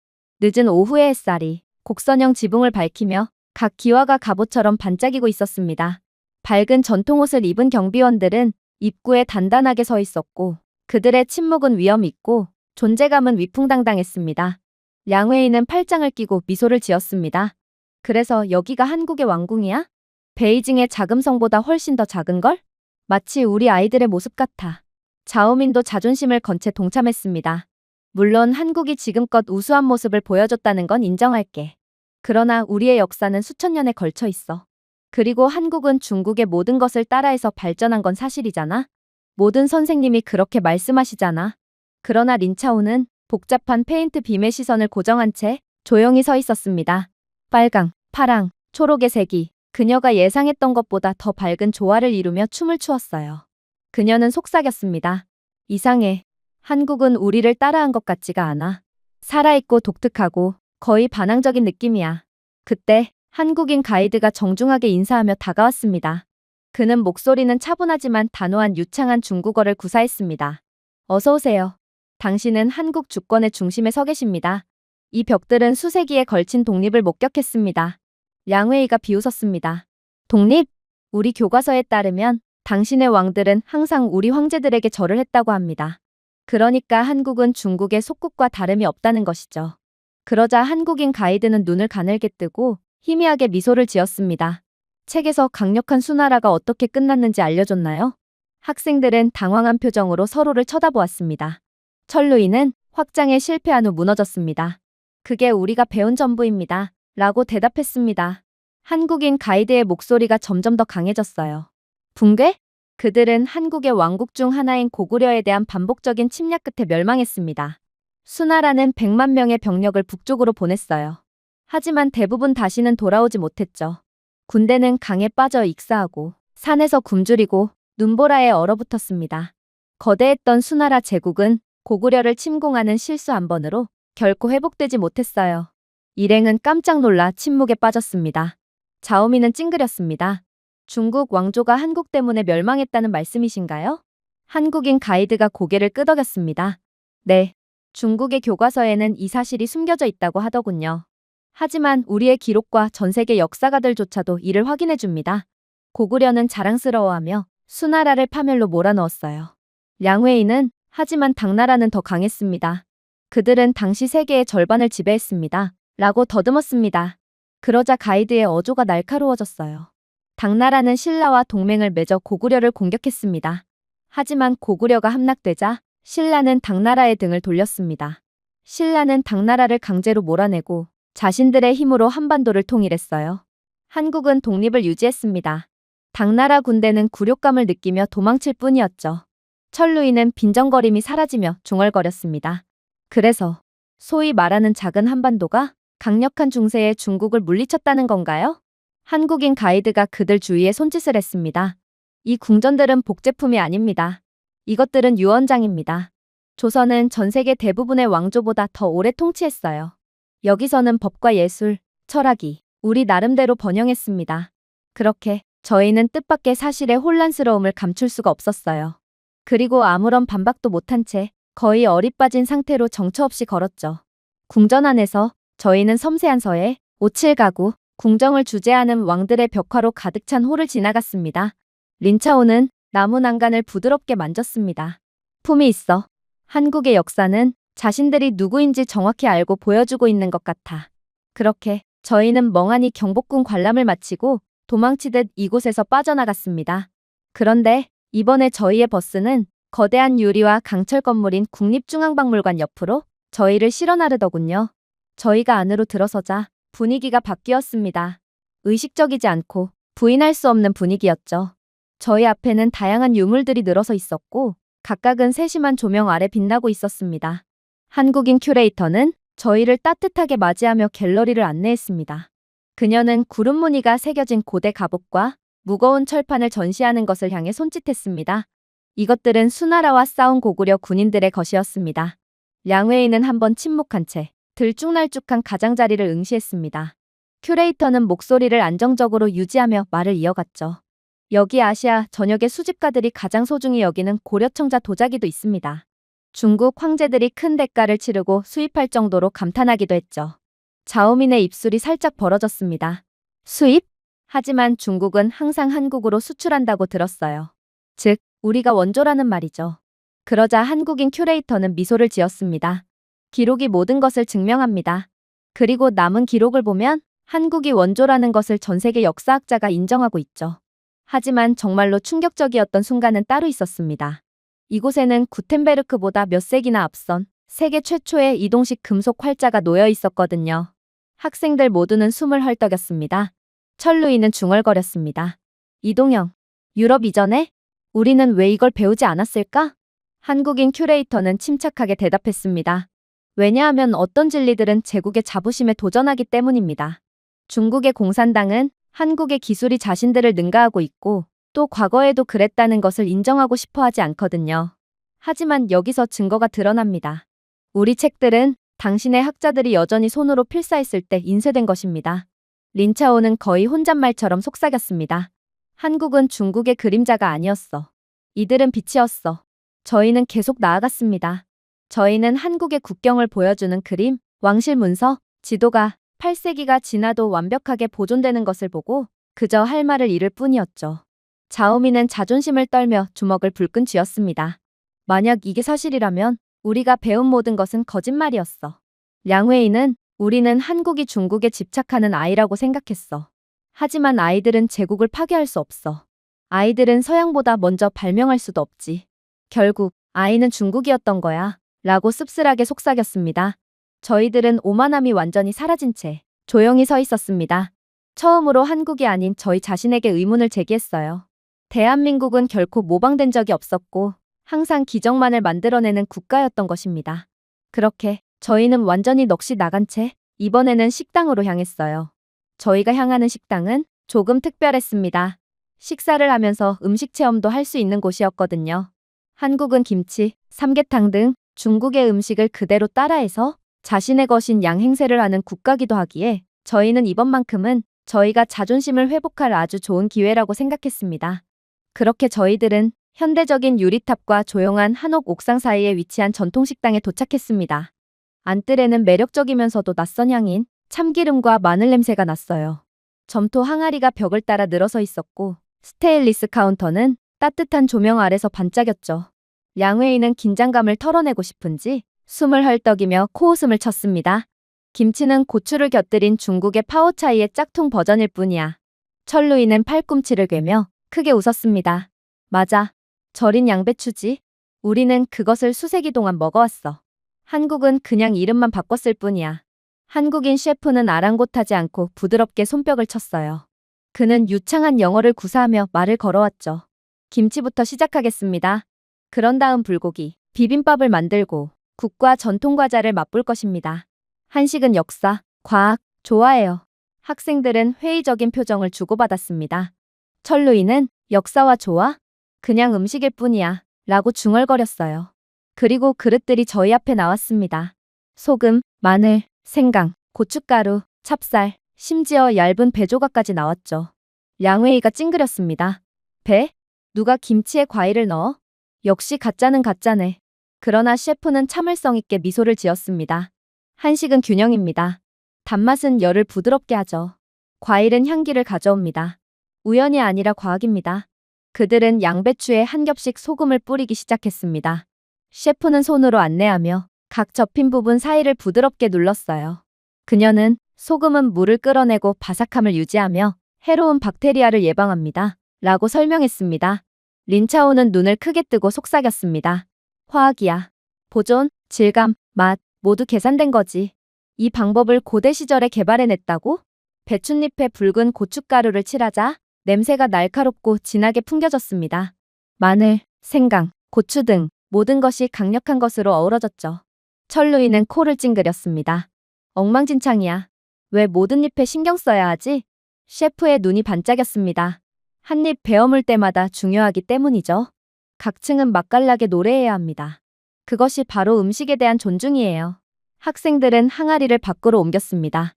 늦은 오후의 햇살이 곡선형 지붕을 밝히며 각 기와가 갑옷처럼 반짝이고 있었습니다. 밝은 전통옷을 입은 경비원들은 입구에 단단하게 서 있었고 그들의 침묵은 위험 있고 존재감은 위풍당당했습니다. 량웨이는 팔짱을 끼고 미소를 지었습니다. 그래서 여기가 한국의 왕궁이야? 베이징의 자금성보다 훨씬 더 작은걸? 마치 우리 아이들의 모습 같아. 자오민도 자존심을 건 채 동참했습니다. 물론 한국이 지금껏 우수한 모습을 보여줬다는 건 인정할게. 그러나 우리의 역사는 수천 년에 걸쳐 있어. 그리고 한국은 중국의 모든 것을 따라해서 발전한 건 사실이잖아. 모든 선생님이 그렇게 말씀하시잖아. 그러나 린차오는 복잡한 페인트 빔의 시선을 고정한 채 조용히 서 있었습니다. 빨강, 파랑, 초록의 색이 그녀가 예상했던 것보다 더 밝은 조화를 이루며 춤을 추었어요. 그녀는 속삭였습니다. 이상해. 한국은 우리를 따라한 것 같지가 않아. 살아있고 독특하고 거의 반항적인 느낌이야. 그때 한국인 가이드가 정중하게 인사하며 다가왔습니다. 그는 목소리는 차분하지만 단호한 유창한 중국어를 구사했습니다. 어서 오세요. 당신은 한국 주권의 중심에 서 계십니다. 이 벽들은 수세기에 걸친 독립을 목격했습니다. 량웨이가 비웃었습니다. 독립? 우리 교과서에 따르면 당신의 왕들은 항상 우리 황제들에게 절을 했다고 합니다. 그러니까 한국은 중국의 속국과 다름이 없다는 것이죠. 그러자 한국인 가이드는 눈을 가늘게 뜨고 희미하게 미소를 지었습니다. 책에서 강력한 수나라가 어떻게 끝났는지 알려줬나요? 학생들은 당황한 표정으로 서로를 쳐다보았습니다. 철루이는 확장에 실패한 후 무너졌습니다. 그게 우리가 배운 전부입니다. 라고 대답했습니다. 한국인 가이드의 목소리가 점점 더 강해졌어요. 붕괴? 그들은 한국의 왕국 중 하나인 고구려에 대한 반복적인 침략 끝에 멸망했습니다. 수나라는 100만 명의 병력을 북쪽으로 보냈어요. 하지만 대부분 다시는 돌아오지 못했죠. 군대는 강에 빠져 익사하고 산에서 굶주리고 눈보라에 얼어붙었습니다. 거대했던 수나라 제국은 고구려를 침공하는 실수 한 번으로 결코 회복되지 못했어요. 일행은 깜짝 놀라 침묵에 빠졌습니다. 자오미는 찡그렸습니다. 중국 왕조가 한국 때문에 멸망했다는 말씀이신가요? 한국인 가이드가 고개를 끄덕였습니다. 네. 중국의 교과서에는 이 사실이 숨겨져 있다고 하더군요. 하지만 우리의 기록과 전 세계 역사가들조차도 이를 확인해 줍니다. 고구려는 자랑스러워하며 수나라를 파멸로 몰아넣었어요. 량회인은 하지만 당나라는 더 강했습니다. 그들은 당시 세계의 절반을 지배했습니다. 라고 더듬었습니다. 그러자 가이드의 어조가 날카로워졌어요. 당나라는 신라와 동맹을 맺어 고구려를 공격했습니다. 하지만 고구려가 함락되자 신라는 당나라의 등을 돌렸습니다. 신라는 당나라를 강제로 몰아내고 자신들의 힘으로 한반도를 통일했어요. 한국은 독립을 유지했습니다. 당나라 군대는 굴욕감을 느끼며 도망칠 뿐이었죠. 철루이는 빈정거림이 사라지며 중얼거렸습니다. 그래서 소위 말하는 작은 한반도가 강력한 중세의 중국을 물리쳤다는 건가요? 한국인 가이드가 그들 주위에 손짓을 했습니다. 이 궁전들은 복제품이 아닙니다. 이것들은 유언장입니다. 조선은 전 세계 대부분의 왕조보다 더 오래 통치했어요. 여기서는 법과 예술, 철학이 우리 나름대로 번영했습니다. 그렇게 저희는 뜻밖의 사실의 혼란스러움을 감출 수가 없었어요. 그리고 아무런 반박도 못한 채 거의 어리빠진 상태로 정처 없이 걸었죠. 궁전 안에서 저희는 섬세한 서예, 오칠가구, 궁정을 주재하는 왕들의 벽화로 가득 찬 홀을 지나갔습니다. 린차오는 나무 난간을 부드럽게 만졌습니다. 품이 있어. 한국의 역사는 자신들이 누구인지 정확히 알고 보여주고 있는 것 같아. 그렇게 저희는 멍하니 경복궁 관람을 마치고 도망치듯 이곳에서 빠져나갔습니다. 그런데 이번에 저희의 버스는 거대한 유리와 강철 건물인 국립중앙박물관 옆으로 저희를 실어 나르더군요. 저희가 안으로 들어서자 분위기가 바뀌었습니다. 의식적이지 않고 부인할 수 없는 분위기였죠. 저희 앞에는 다양한 유물들이 늘어서 있었고 각각은 세심한 조명 아래 빛나고 있었습니다. 한국인 큐레이터는 저희를 따뜻하게 맞이하며 갤러리를 안내했습니다. 그녀는 구름 무늬가 새겨진 고대 갑옷과 무거운 철판을 전시하는 것을 향해 손짓했습니다. 이것들은 수나라와 싸운 고구려 군인들의 것이었습니다. 량회인은 한번 침묵한 채 들쭉날쭉한 가장자리를 응시했습니다. 큐레이터는 목소리를 안정적으로 유지하며 말을 이어갔죠. 여기 아시아 전역의 수집가들이 가장 소중히 여기는 고려청자 도자기도 있습니다. 중국 황제들이 큰 대가를 치르고 수입할 정도로 감탄하기도 했죠. 자오민의 입술이 살짝 벌어졌습니다. 수입? 하지만 중국은 항상 한국으로 수출한다고 들었어요. 즉, 우리가 원조라는 말이죠. 그러자 한국인 큐레이터는 미소를 지었습니다. 기록이 모든 것을 증명합니다. 그리고 남은 기록을 보면 한국이 원조라는 것을 전 세계 역사학자가 인정하고 있죠. 하지만 정말로 충격적이었던 순간은 따로 있었습니다. 이곳에는 구텐베르크보다 몇 세기나 앞선 세계 최초의 이동식 금속 활자가 놓여 있었거든요. 학생들 모두는 숨을 헐떡였습니다. 철루이는 중얼거렸습니다. 이동형, 유럽 이전에? 우리는 왜 이걸 배우지 않았을까? 한국인 큐레이터는 침착하게 대답했습니다. 왜냐하면 어떤 진리들은 제국의 자부심에 도전하기 때문입니다. 중국의 공산당은 한국의 기술이 자신들을 능가하고 있고 또 과거에도 그랬다는 것을 인정하고 싶어 하지 않거든요. 하지만 여기서 증거가 드러납니다. 우리 책들은 당신의 학자들이 여전히 손으로 필사했을 때 인쇄된 것입니다. 린차오는 거의 혼잣말처럼 속삭였습니다. 한국은 중국의 그림자가 아니었어. 이들은 빛이었어. 저희는 계속 나아갔습니다. 저희는 한국의 국경을 보여주는 그림, 왕실 문서, 지도가 8세기가 지나도 완벽하게 보존되는 것을 보고 그저 할 말을 잃을 뿐이었죠. 자오미는 자존심을 떨며 주먹을 불끈 쥐었습니다. 만약 이게 사실이라면 우리가 배운 모든 것은 거짓말이었어. 량웨이는 우리는 한국이 중국에 집착하는 아이라고 생각했어. 하지만 아이들은 제국을 파괴할 수 없어. 아이들은 서양보다 먼저 발명할 수도 없지. 결국 아이는 중국이었던 거야. 라고 씁쓸하게 속삭였습니다. 저희들은 오만함이 완전히 사라진 채 조용히 서 있었습니다. 처음으로 한국이 아닌 저희 자신에게 의문을 제기했어요. 대한민국은 결코 모방된 적이 없었고 항상 기적만을 만들어내는 국가였던 것입니다. 그렇게 저희는 완전히 넋이 나간 채 이번에는 식당으로 향했어요. 저희가 향하는 식당은 조금 특별했습니다. 식사를 하면서 음식 체험도 할 수 있는 곳이었거든요. 한국은 김치, 삼계탕 등 중국의 음식을 그대로 따라해서 자신의 것인 양행세를 하는 국가기도 하기에 저희는 이번만큼은 저희가 자존심을 회복할 아주 좋은 기회라고 생각했습니다. 그렇게 저희들은 현대적인 유리탑과 조용한 한옥 옥상 사이에 위치한 전통식당에 도착했습니다. 안뜰에는 매력적이면서도 낯선 향인 참기름과 마늘 냄새가 났어요. 점토 항아리가 벽을 따라 늘어서 있었고 스테인리스 카운터는 따뜻한 조명 아래서 반짝였죠. 량웨이는 긴장감을 털어내고 싶은지 숨을 헐떡이며 코웃음을 쳤습니다. 김치는 고추를 곁들인 중국의 파오차이의 짝퉁 버전일 뿐이야. 철루이는 팔꿈치를 괴며 크게 웃었습니다. 맞아. 절인 양배추지. 우리는 그것을 수세기 동안 먹어왔어. 한국은 그냥 이름만 바꿨을 뿐이야. 한국인 셰프는 아랑곳하지 않고 부드럽게 손뼉을 쳤어요. 그는 유창한 영어를 구사하며 말을 걸어왔죠. 김치부터 시작하겠습니다. 그런 다음 불고기, 비빔밥을 만들고 국과 전통 과자를 맛볼 것입니다. 한식은 역사, 과학, 좋아해요. 학생들은 회의적인 표정을 주고받았습니다. 철루이는 역사와 좋아? 그냥 음식일 뿐이야. 라고 중얼거렸어요. 그리고 그릇들이 저희 앞에 나왔습니다. 소금, 마늘, 생강, 고춧가루, 찹쌀, 심지어 얇은 배 조각까지 나왔죠. 량웨이가 찡그렸습니다. 배? 누가 김치에 과일을 넣어? 역시 가짜는 가짜네. 그러나 셰프는 참을성 있게 미소를 지었습니다. 한식은 균형입니다. 단맛은 열을 부드럽게 하죠. 과일은 향기를 가져옵니다. 우연이 아니라 과학입니다. 그들은 양배추에 한 겹씩 소금을 뿌리기 시작했습니다. 셰프는 손으로 안내하며 각 접힌 부분 사이를 부드럽게 눌렀어요. 그녀는 소금은 물을 끌어내고 바삭함을 유지하며 해로운 박테리아를 예방합니다. 라고 설명했습니다. 린차오는 눈을 크게 뜨고 속삭였습니다. 화학이야. 보존, 질감, 맛 모두 계산된 거지. 이 방법을 고대 시절에 개발해냈다고? 배춧잎에 붉은 고춧가루를 칠하자 냄새가 날카롭고 진하게 풍겨졌습니다. 마늘, 생강, 고추 등 모든 것이 강력한 것으로 어우러졌죠. 철루이는 코를 찡그렸습니다. 엉망진창이야. 왜 모든 잎에 신경 써야 하지? 셰프의 눈이 반짝였습니다. 한 입 베어물 때마다 중요하기 때문이죠. 각층은 맛깔나게 노래해야 합니다. 그것이 바로 음식에 대한 존중이에요. 학생들은 항아리를 밖으로 옮겼습니다.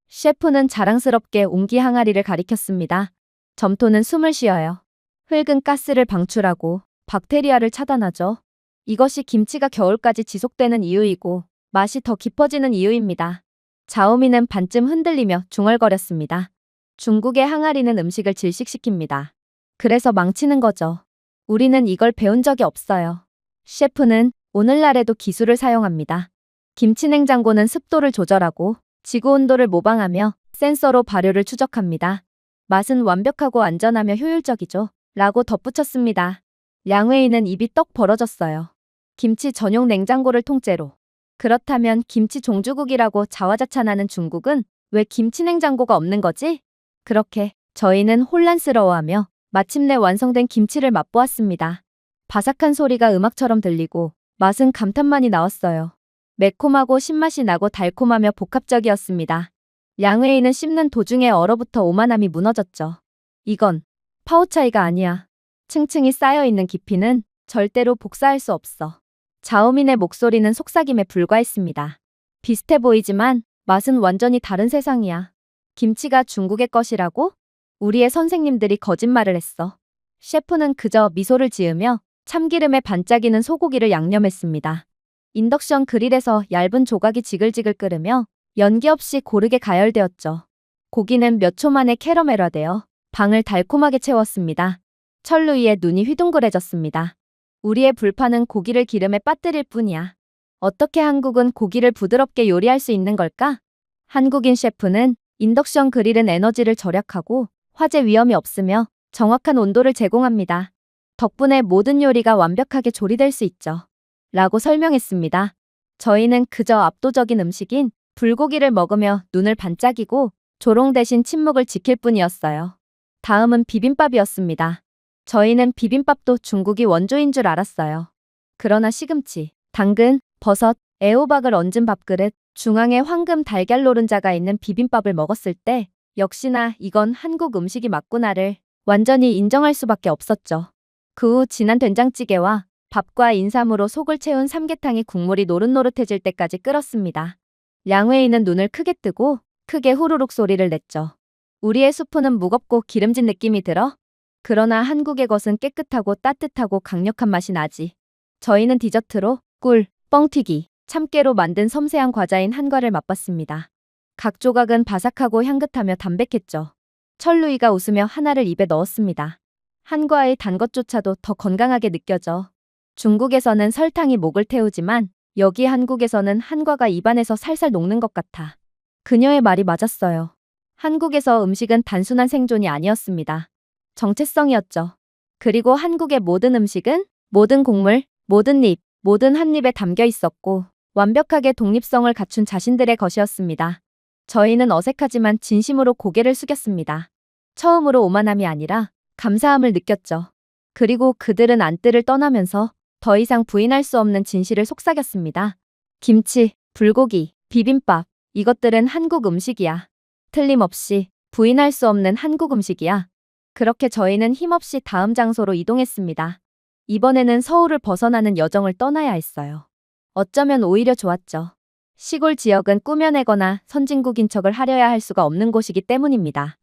셰프는 자랑스럽게 옹기 항아리를 가리켰습니다. 점토는 숨을 쉬어요. 흙은 가스를 방출하고 박테리아를 차단하죠. 이것이 김치가 겨울까지 지속되는 이유이고 맛이 더 깊어지는 이유입니다. 자오미는 반쯤 흔들리며 중얼거렸습니다. 중국의 항아리는 음식을 질식시킵니다. 그래서 망치는 거죠. 우리는 이걸 배운 적이 없어요. 셰프는 오늘날에도 기술을 사용합니다. 김치 냉장고는 습도를 조절하고 지구 온도를 모방하며 센서로 발효를 추적합니다. 맛은 완벽하고 안전하며 효율적이죠. 라고 덧붙였습니다. 량웨이는 입이 떡 벌어졌어요. 김치 전용 냉장고를 통째로. 그렇다면 김치 종주국이라고 자화자찬하는 중국은 왜 김치 냉장고가 없는 거지? 그렇게 저희는 혼란스러워하며 마침내 완성된 김치를 맛보았습니다. 바삭한 소리가 음악처럼 들리고 맛은 감탄만이 나왔어요. 매콤하고 신맛이 나고 달콤하며 복합적이었습니다. 량웨이는 씹는 도중에 얼어붙어 오만함이 무너졌죠. 이건 파오차이가 아니야. 층층이 쌓여있는 깊이는 절대로 복사할 수 없어. 자오민의 목소리는 속삭임에 불과했습니다. 비슷해 보이지만 맛은 완전히 다른 세상이야. 김치가 중국의 것이라고? 우리의 선생님들이 거짓말을 했어. 셰프는 그저 미소를 지으며 참기름에 반짝이는 소고기를 양념했습니다. 인덕션 그릴에서 얇은 조각이 지글지글 끓으며 연기 없이 고르게 가열되었죠. 고기는 몇 초 만에 캐러멜화되어 방을 달콤하게 채웠습니다. 철루이의 눈이 휘둥그레졌습니다. 우리의 불판은 고기를 기름에 빠뜨릴 뿐이야. 어떻게 한국은 고기를 부드럽게 요리할 수 있는 걸까? 한국인 셰프는 인덕션 그릴은 에너지를 절약하고 화재 위험이 없으며 정확한 온도를 제공합니다. 덕분에 모든 요리가 완벽하게 조리될 수 있죠. 라고 설명했습니다. 저희는 그저 압도적인 음식인 불고기를 먹으며 눈을 반짝이고 조롱 대신 침묵을 지킬 뿐이었어요. 다음은 비빔밥이었습니다. 저희는 비빔밥도 중국이 원조인 줄 알았어요. 그러나 시금치, 당근, 버섯, 애호박을 얹은 밥그릇, 중앙에 황금 달걀 노른자가 있는 비빔밥을 먹었을 때 역시나 이건 한국 음식이 맞구나를 완전히 인정할 수밖에 없었죠. 그 후 진한 된장찌개와 밥과 인삼으로 속을 채운 삼계탕이 국물이 노릇노릇해질 때까지 끓었습니다. 량회이는 눈을 크게 뜨고 크게 후루룩 소리를 냈죠. 우리의 수프는 무겁고 기름진 느낌이 들어? 그러나 한국의 것은 깨끗하고 따뜻하고 강력한 맛이 나지. 저희는 디저트로 꿀, 뻥튀기, 참깨로 만든 섬세한 과자인 한과를 맛봤습니다. 각 조각은 바삭하고 향긋하며 담백했죠. 철루이가 웃으며 하나를 입에 넣었습니다. 한과의 단 것조차도 더 건강하게 느껴져. 중국에서는 설탕이 목을 태우지만 여기 한국에서는 한과가 입안에서 살살 녹는 것 같아. 그녀의 말이 맞았어요. 한국에서 음식은 단순한 생존이 아니었습니다. 정체성이었죠. 그리고 한국의 모든 음식은 모든 곡물, 모든 잎, 모든 한 입에 담겨 있었고 완벽하게 독립성을 갖춘 자신들의 것이었습니다. 저희는 어색하지만 진심으로 고개를 숙였습니다. 처음으로 오만함이 아니라 감사함을 느꼈죠. 그리고 그들은 안뜰을 떠나면서 더 이상 부인할 수 없는 진실을 속삭였습니다. 김치, 불고기, 비빔밥, 이것들은 한국 음식이야. 틀림없이 부인할 수 없는 한국 음식이야. 그렇게 저희는 힘없이 다음 장소로 이동했습니다. 이번에는 서울을 벗어나는 여정을 떠나야 했어요. 어쩌면 오히려 좋았죠. 시골 지역은 꾸며내거나 선진국인 척을 하려야 할 수가 없는 곳이기 때문입니다.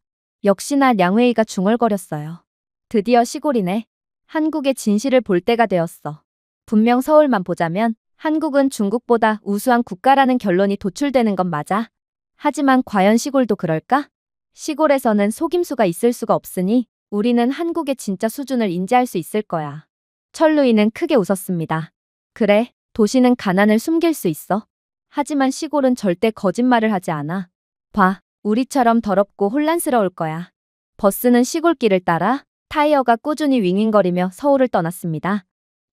역시나 량회이가 중얼거렸어요. 드디어 시골이네. 한국의 진실을 볼 때가 되었어. 분명 서울만 보자면 한국은 중국보다 우수한 국가라는 결론이 도출되는 건 맞아. 하지만 과연 시골도 그럴까? 시골에서는 속임수가 있을 수가 없으니 우리는 한국의 진짜 수준을 인지할 수 있을 거야. 철루이는 크게 웃었습니다. 그래, 도시는 가난을 숨길 수 있어. 하지만 시골은 절대 거짓말을 하지 않아. 봐, 우리처럼 더럽고 혼란스러울 거야. 버스는 시골길을 따라 타이어가 꾸준히 윙윙거리며 서울을 떠났습니다.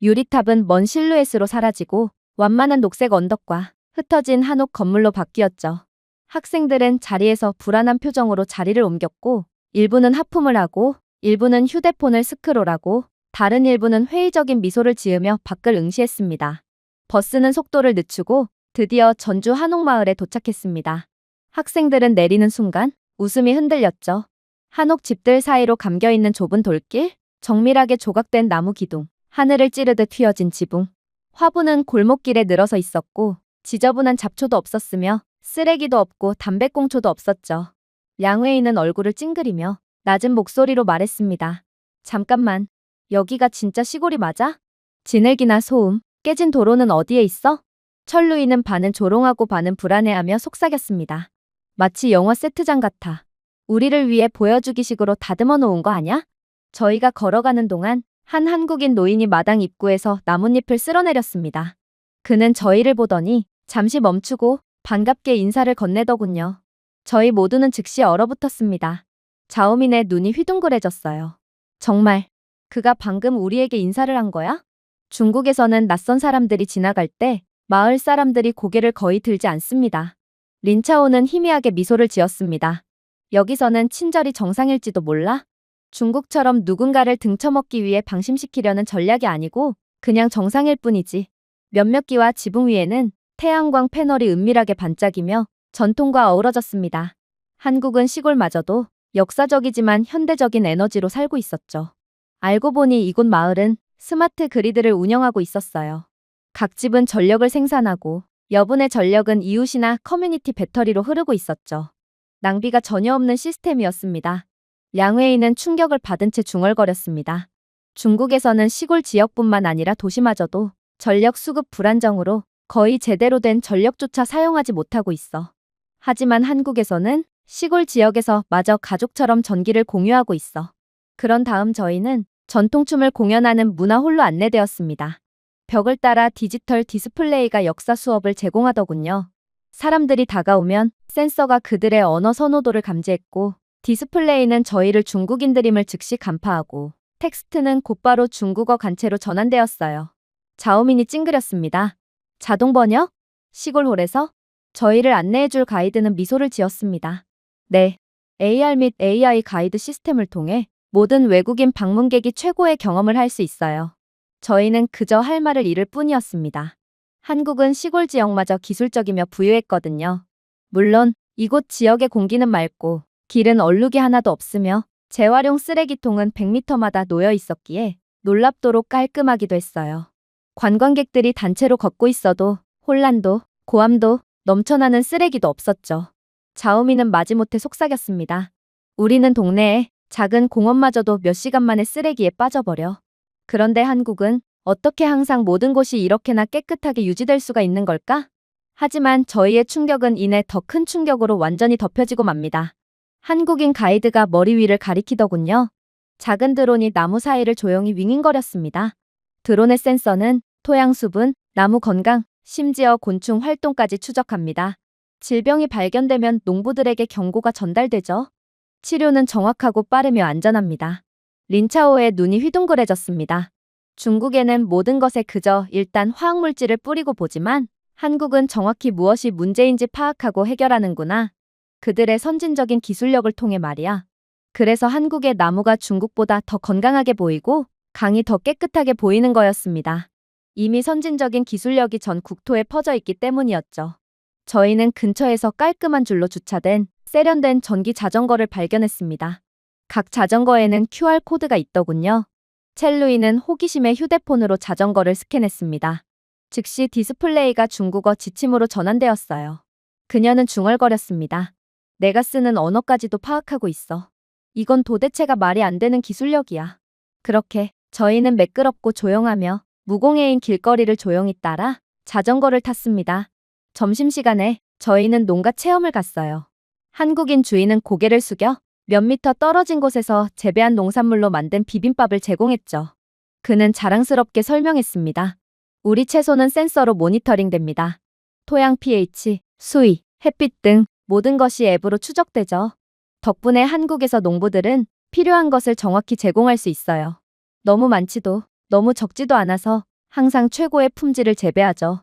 유리탑은 먼 실루엣으로 사라지고 완만한 녹색 언덕과 흩어진 한옥 건물로 바뀌었죠. 학생들은 자리에서 불안한 표정으로 자리를 옮겼고 일부는 하품을 하고 일부는 휴대폰을 스크롤하고 다른 일부는 회의적인 미소를 지으며 밖을 응시했습니다. 버스는 속도를 늦추고 드디어 전주 한옥마을에 도착했습니다. 학생들은 내리는 순간 웃음이 흔들렸죠. 한옥 집들 사이로 감겨있는 좁은 돌길, 정밀하게 조각된 나무 기둥, 하늘을 찌르듯 휘어진 지붕. 화분은 골목길에 늘어서 있었고 지저분한 잡초도 없었으며 쓰레기도 없고 담배꽁초도 없었죠. 량회이는 얼굴을 찡그리며 낮은 목소리로 말했습니다. 잠깐만, 여기가 진짜 시골이 맞아? 지늘기나 소음, 깨진 도로는 어디에 있어? 철루이는 반은 조롱하고 반은 불안해하며 속삭였습니다. 마치 영화 세트장 같아. 우리를 위해 보여주기식으로 다듬어 놓은 거 아냐? 저희가 걸어가는 동안 한 한국인 노인이 마당 입구에서 나뭇잎을 쓸어내렸습니다. 그는 저희를 보더니 잠시 멈추고 반갑게 인사를 건네더군요. 저희 모두는 즉시 얼어붙었습니다. 자오민의 눈이 휘둥그레졌어요. 정말, 그가 방금 우리에게 인사를 한 거야? 중국에서는 낯선 사람들이 지나갈 때 마을 사람들이 고개를 거의 들지 않습니다. 린차오는 희미하게 미소를 지었습니다. 여기서는 친절이 정상일지도 몰라? 중국처럼 누군가를 등쳐먹기 위해 방심시키려는 전략이 아니고 그냥 정상일 뿐이지. 몇몇 기와 지붕 위에는 태양광 패널이 은밀하게 반짝이며 전통과 어우러졌습니다. 한국은 시골마저도 역사적이지만 현대적인 에너지로 살고 있었죠. 알고 보니 이곳 마을은 스마트 그리드를 운영하고 있었어요. 각 집은 전력을 생산하고 여분의 전력은 이웃이나 커뮤니티 배터리로 흐르고 있었죠. 낭비가 전혀 없는 시스템이었습니다. 량회이는 충격을 받은 채 중얼거렸습니다. 중국에서는 시골 지역뿐만 아니라 도시마저도 전력 수급 불안정으로 거의 제대로 된 전력조차 사용하지 못하고 있어. 하지만 한국에서는 시골 지역에서 마저 가족처럼 전기를 공유하고 있어. 그런 다음 저희는 전통춤을 공연하는 문화홀로 안내되었습니다. 벽을 따라 디지털 디스플레이가 역사 수업을 제공하더군요. 사람들이 다가오면 센서가 그들의 언어 선호도를 감지했고, 디스플레이는 저희를 중국인들임을 즉시 간파하고, 텍스트는 곧바로 중국어 간체로 전환되었어요. 자오민이 찡그렸습니다. 자동 번역? 시골홀에서? 저희를 안내해줄 가이드는 미소를 지었습니다. 네. AR 및 AI 가이드 시스템을 통해 모든 외국인 방문객이 최고의 경험을 할 수 있어요. 저희는 그저 할 말을 잃을 뿐이었습니다. 한국은 시골 지역마저 기술적이며 부유했거든요. 물론 이곳 지역의 공기는 맑고 길은 얼룩이 하나도 없으며 재활용 쓰레기통은 100m마다 놓여 있었기에 놀랍도록 깔끔하기도 했어요. 관광객들이 단체로 걷고 있어도 혼란도 고함도 넘쳐나는 쓰레기도 없었죠. 자오미는 마지못해 속삭였습니다. 우리는 동네에 작은 공원마저도 몇 시간 만에 쓰레기에 빠져버려. 그런데 한국은 어떻게 항상 모든 곳이 이렇게나 깨끗하게 유지될 수가 있는 걸까? 하지만 저희의 충격은 이내 더 큰 충격으로 완전히 덮여지고 맙니다. 한국인 가이드가 머리 위를 가리키더군요. 작은 드론이 나무 사이를 조용히 윙윙거렸습니다. 드론의 센서는 토양 수분, 나무 건강, 심지어 곤충 활동까지 추적합니다. 질병이 발견되면 농부들에게 경고가 전달되죠. 치료는 정확하고 빠르며 안전합니다. 린차오의 눈이 휘둥그레졌습니다. 중국에는 모든 것에 그저 일단 화학물질을 뿌리고 보지만 한국은 정확히 무엇이 문제인지 파악하고 해결하는구나. 그들의 선진적인 기술력을 통해 말이야. 그래서 한국의 나무가 중국보다 더 건강하게 보이고 강이 더 깨끗하게 보이는 거였습니다. 이미 선진적인 기술력이 전 국토에 퍼져 있기 때문이었죠. 저희는 근처에서 깔끔한 줄로 주차된 세련된 전기 자전거를 발견했습니다. 각 자전거에는 QR코드가 있더군요. 첼루이는 호기심에 휴대폰으로 자전거를 스캔했습니다. 즉시 디스플레이가 중국어 지침으로 전환되었어요. 그녀는 중얼거렸습니다. 내가 쓰는 언어까지도 파악하고 있어. 이건 도대체가 말이 안 되는 기술력이야. 그렇게 저희는 매끄럽고 조용하며 무공해인 길거리를 조용히 따라 자전거를 탔습니다. 점심시간에 저희는 농가 체험을 갔어요. 한국인 주인은 고개를 숙여 몇 미터 떨어진 곳에서 재배한 농산물로 만든 비빔밥을 제공했죠. 그는 자랑스럽게 설명했습니다. 우리 채소는 센서로 모니터링됩니다. 토양 pH, 수위, 햇빛 등 모든 것이 앱으로 추적되죠. 덕분에 한국에서 농부들은 필요한 것을 정확히 제공할 수 있어요. 너무 많지도 너무 적지도 않아서 항상 최고의 품질을 재배하죠.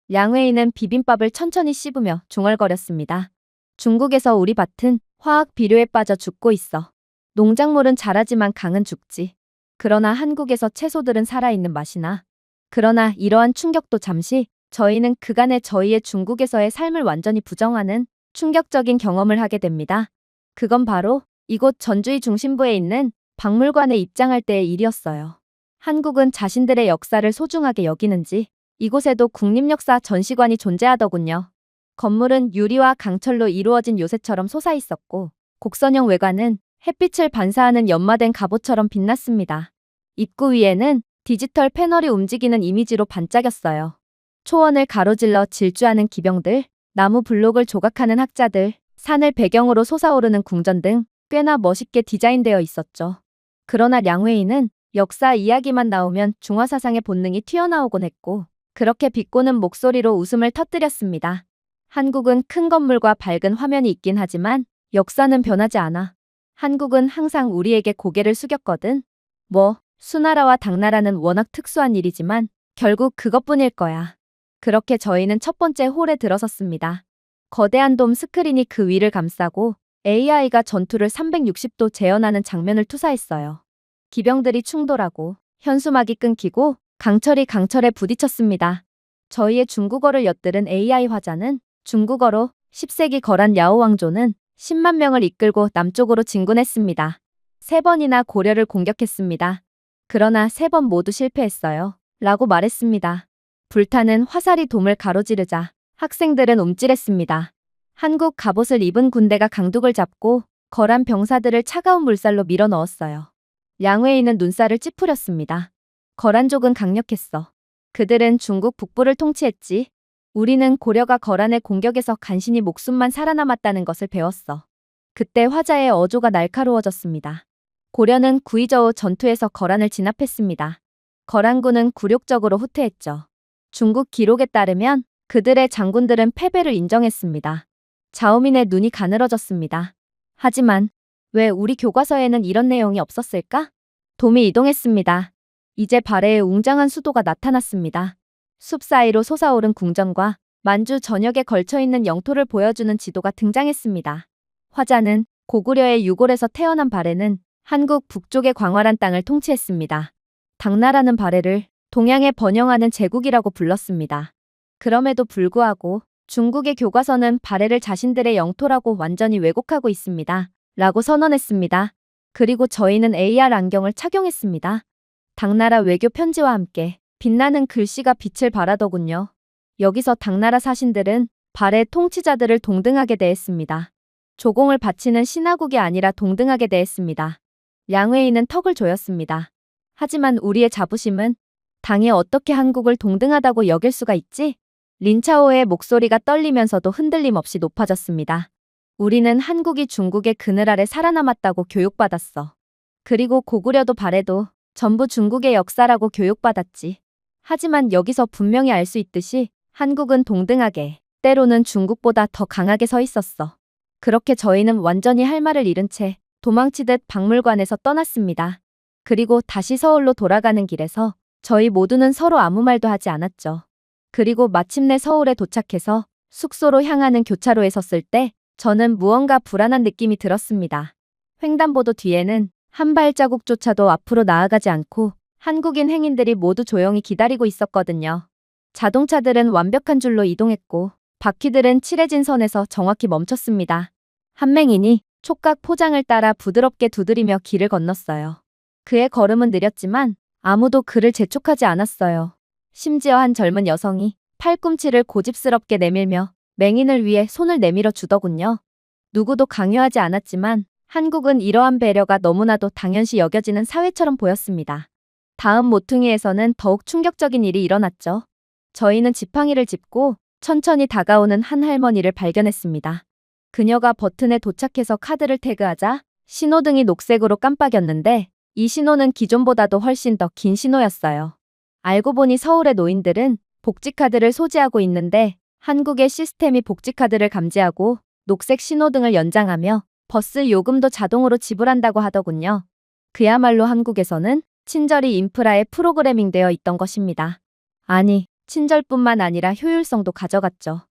량웨이는 비빔밥을 천천히 씹으며 중얼거렸습니다. 중국에서 우리 밭은 화학 비료에 빠져 죽고 있어. 농작물은 자라지만 강은 죽지. 그러나 한국에서 채소들은 살아있는 맛이나. 그러나 이러한 충격도 잠시 저희는 그간의 저희의 중국에서의 삶을 완전히 부정하는 충격적인 경험을 하게 됩니다. 그건 바로 이곳 전주의 중심부에 있는 박물관에 입장할 때의 일이었어요. 한국은 자신들의 역사를 소중하게 여기는지 이곳에도 국립역사 전시관이 존재하더군요. 건물은 유리와 강철로 이루어진 요새처럼 솟아있었고 곡선형 외관은 햇빛을 반사하는 연마된 갑옷처럼 빛났습니다. 입구 위에는 디지털 패널이 움직이는 이미지로 반짝였어요. 초원을 가로질러 질주하는 기병들, 나무 블록을 조각하는 학자들, 산을 배경으로 솟아오르는 궁전 등 꽤나 멋있게 디자인되어 있었죠. 그러나 량회이는 역사 이야기만 나오면 중화사상의 본능이 튀어나오곤 했고 그렇게 비꼬는 목소리로 웃음을 터뜨렸습니다. 한국은 큰 건물과 밝은 화면이 있긴 하지만 역사는 변하지 않아. 한국은 항상 우리에게 고개를 숙였거든. 뭐, 수나라와 당나라는 워낙 특수한 일이지만 결국 그것뿐일 거야. 그렇게 저희는 첫 번째 홀에 들어섰습니다. 거대한 돔 스크린이 그 위를 감싸고 AI가 전투를 360도 재현하는 장면을 투사했어요. 기병들이 충돌하고 현수막이 끊기고 강철이 강철에 부딪혔습니다. 저희의 중국어를 엿들은 AI 화자는 중국어로 10세기 거란 야오 왕조는 10만 명을 이끌고 남쪽으로 진군했습니다. 3번이나 고려를 공격했습니다. 그러나 3번 모두 실패했어요. 라고 말했습니다. 불타는 화살이 돔을 가로지르자 학생들은 움찔했습니다. 한국 갑옷을 입은 군대가 강둑을 잡고 거란 병사들을 차가운 물살로 밀어 넣었어요. 량웨이는 눈살을 찌푸렸습니다. 거란족은 강력했어. 그들은 중국 북부를 통치했지. 우리는 고려가 거란의 공격에서 간신히 목숨만 살아남았다는 것을 배웠어. 그때 화자의 어조가 날카로워졌습니다. 고려는 구이저우 전투에서 거란을 진압했습니다. 거란군은 굴욕적으로 후퇴했죠. 중국 기록에 따르면 그들의 장군들은 패배를 인정했습니다. 자오민의 눈이 가늘어졌습니다. 하지만 왜 우리 교과서에는 이런 내용이 없었을까? 돔이 이동했습니다. 이제 발해의 웅장한 수도가 나타났습니다. 숲 사이로 솟아오른 궁전과 만주 전역에 걸쳐있는 영토를 보여주는 지도가 등장했습니다. 화자는 고구려의 유골에서 태어난 발해는 한국 북쪽의 광활한 땅을 통치했습니다. 당나라는 발해를 동양에 번영하는 제국이라고 불렀습니다. 그럼에도 불구하고 중국의 교과서는 발해를 자신들의 영토라고 완전히 왜곡하고 있습니다. 라고 선언했습니다. 그리고 저희는 AR 안경을 착용했습니다. 당나라 외교 편지와 함께 빛나는 글씨가 빛을 발하더군요. 여기서 당나라 사신들은 발해 통치자들을 동등하게 대했습니다. 조공을 바치는 신하국이 아니라 동등하게 대했습니다. 양회인은 턱을 조였습니다. 하지만 우리의 자부심은 당이 어떻게 한국을 동등하다고 여길 수가 있지? 린차오의 목소리가 떨리면서도 흔들림 없이 높아졌습니다. 우리는 한국이 중국의 그늘 아래 살아남았다고 교육받았어. 그리고 고구려도 발해도 전부 중국의 역사라고 교육받았지. 하지만 여기서 분명히 알 수 있듯이 한국은 동등하게, 때로는 중국보다 더 강하게 서 있었어. 그렇게 저희는 완전히 할 말을 잃은 채 도망치듯 박물관에서 떠났습니다. 그리고 다시 서울로 돌아가는 길에서 저희 모두는 서로 아무 말도 하지 않았죠. 그리고 마침내 서울에 도착해서 숙소로 향하는 교차로에 섰을 때 저는 무언가 불안한 느낌이 들었습니다. 횡단보도 뒤에는 한 발자국조차도 앞으로 나아가지 않고 한국인 행인들이 모두 조용히 기다리고 있었거든요. 자동차들은 완벽한 줄로 이동했고 바퀴들은 칠해진 선에서 정확히 멈췄습니다. 한맹인이 촉각 포장을 따라 부드럽게 두드리며 길을 건넜어요. 그의 걸음은 느렸지만 아무도 그를 재촉하지 않았어요. 심지어 한 젊은 여성이 팔꿈치를 고집스럽게 내밀며 맹인을 위해 손을 내밀어 주더군요. 누구도 강요하지 않았지만 한국은 이러한 배려가 너무나도 당연시 여겨지는 사회처럼 보였습니다. 다음 모퉁이에서는 더욱 충격적인 일이 일어났죠. 저희는 지팡이를 짚고 천천히 다가오는 한 할머니를 발견했습니다. 그녀가 버튼에 도착해서 카드를 태그하자 신호등이 녹색으로 깜빡였는데 이 신호는 기존보다도 훨씬 더 긴 신호였어요. 알고 보니 서울의 노인들은 복지카드를 소지하고 있는데 한국의 시스템이 복지카드를 감지하고 녹색 신호등을 연장하며 버스 요금도 자동으로 지불한다고 하더군요. 그야말로 한국에서는 친절이 인프라에 프로그래밍되어 있던 것입니다. 아니, 친절뿐만 아니라 효율성도 가져갔죠.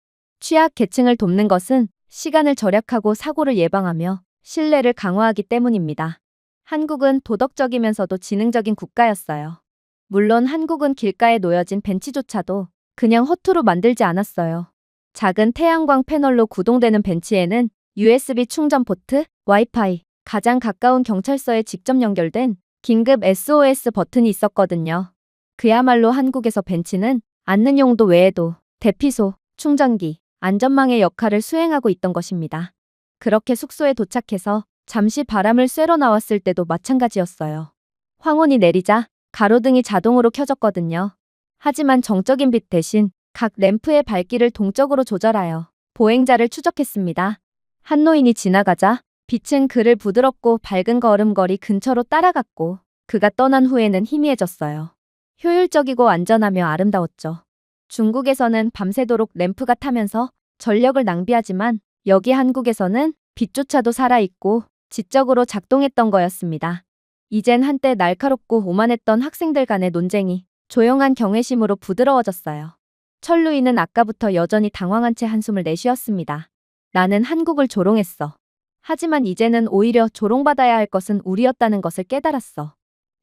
취약 계층을 돕는 것은 시간을 절약하고 사고를 예방하며 신뢰를 강화하기 때문입니다. 한국은 도덕적이면서도 지능적인 국가였어요. 물론 한국은 길가에 놓여진 벤치조차도 그냥 허투루 만들지 않았어요. 작은 태양광 패널로 구동되는 벤치에는 USB 충전 포트, 와이파이, 가장 가까운 경찰서에 직접 연결된 긴급 SOS 버튼이 있었거든요. 그야말로 한국에서 벤치는 앉는 용도 외에도 대피소, 충전기, 안전망의 역할을 수행하고 있던 것입니다. 그렇게 숙소에 도착해서 잠시 바람을 쐬러 나왔을 때도 마찬가지였어요. 황혼이 내리자 가로등이 자동으로 켜졌거든요. 하지만 정적인 빛 대신 각 램프의 밝기를 동적으로 조절하여 보행자를 추적했습니다. 한 노인이 지나가자 빛은 그를 부드럽고 밝은 걸음걸이 근처로 따라갔고 그가 떠난 후에는 희미해졌어요. 효율적이고 안전하며 아름다웠죠. 중국에서는 밤새도록 램프가 타면서 전력을 낭비하지만 여기 한국에서는 빛조차도 살아있고 지적으로 작동했던 거였습니다. 이젠 한때 날카롭고 오만했던 학생들 간의 논쟁이 조용한 경외심으로 부드러워졌어요. 천루이는 아까부터 여전히 당황한 채 한숨을 내쉬었습니다. 나는 한국을 조롱했어. 하지만 이제는 오히려 조롱받아야 할 것은 우리였다는 것을 깨달았어.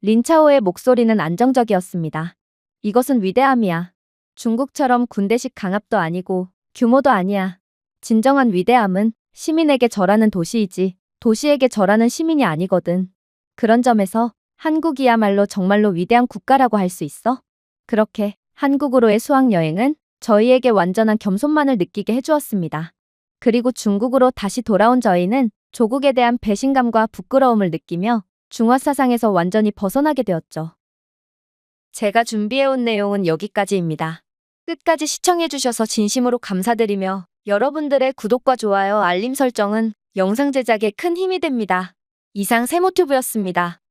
린차오의 목소리는 안정적이었습니다. 이것은 위대함이야. 중국처럼 군대식 강압도 아니고 규모도 아니야. 진정한 위대함은 시민에게 절하는 도시이지 도시에게 절하는 시민이 아니거든. 그런 점에서 한국이야말로 정말로 위대한 국가라고 할 수 있어. 그렇게 한국으로의 수학여행은 저희에게 완전한 겸손만을 느끼게 해주었습니다. 그리고 중국으로 다시 돌아온 저희는 조국에 대한 배신감과 부끄러움을 느끼며 중화사상에서 완전히 벗어나게 되었죠. 제가 준비해온 내용은 여기까지입니다. 끝까지 시청해주셔서 진심으로 감사드리며 여러분들의 구독과 좋아요, 알림 설정은 영상 제작에 큰 힘이 됩니다. 이상 세모튜브였습니다.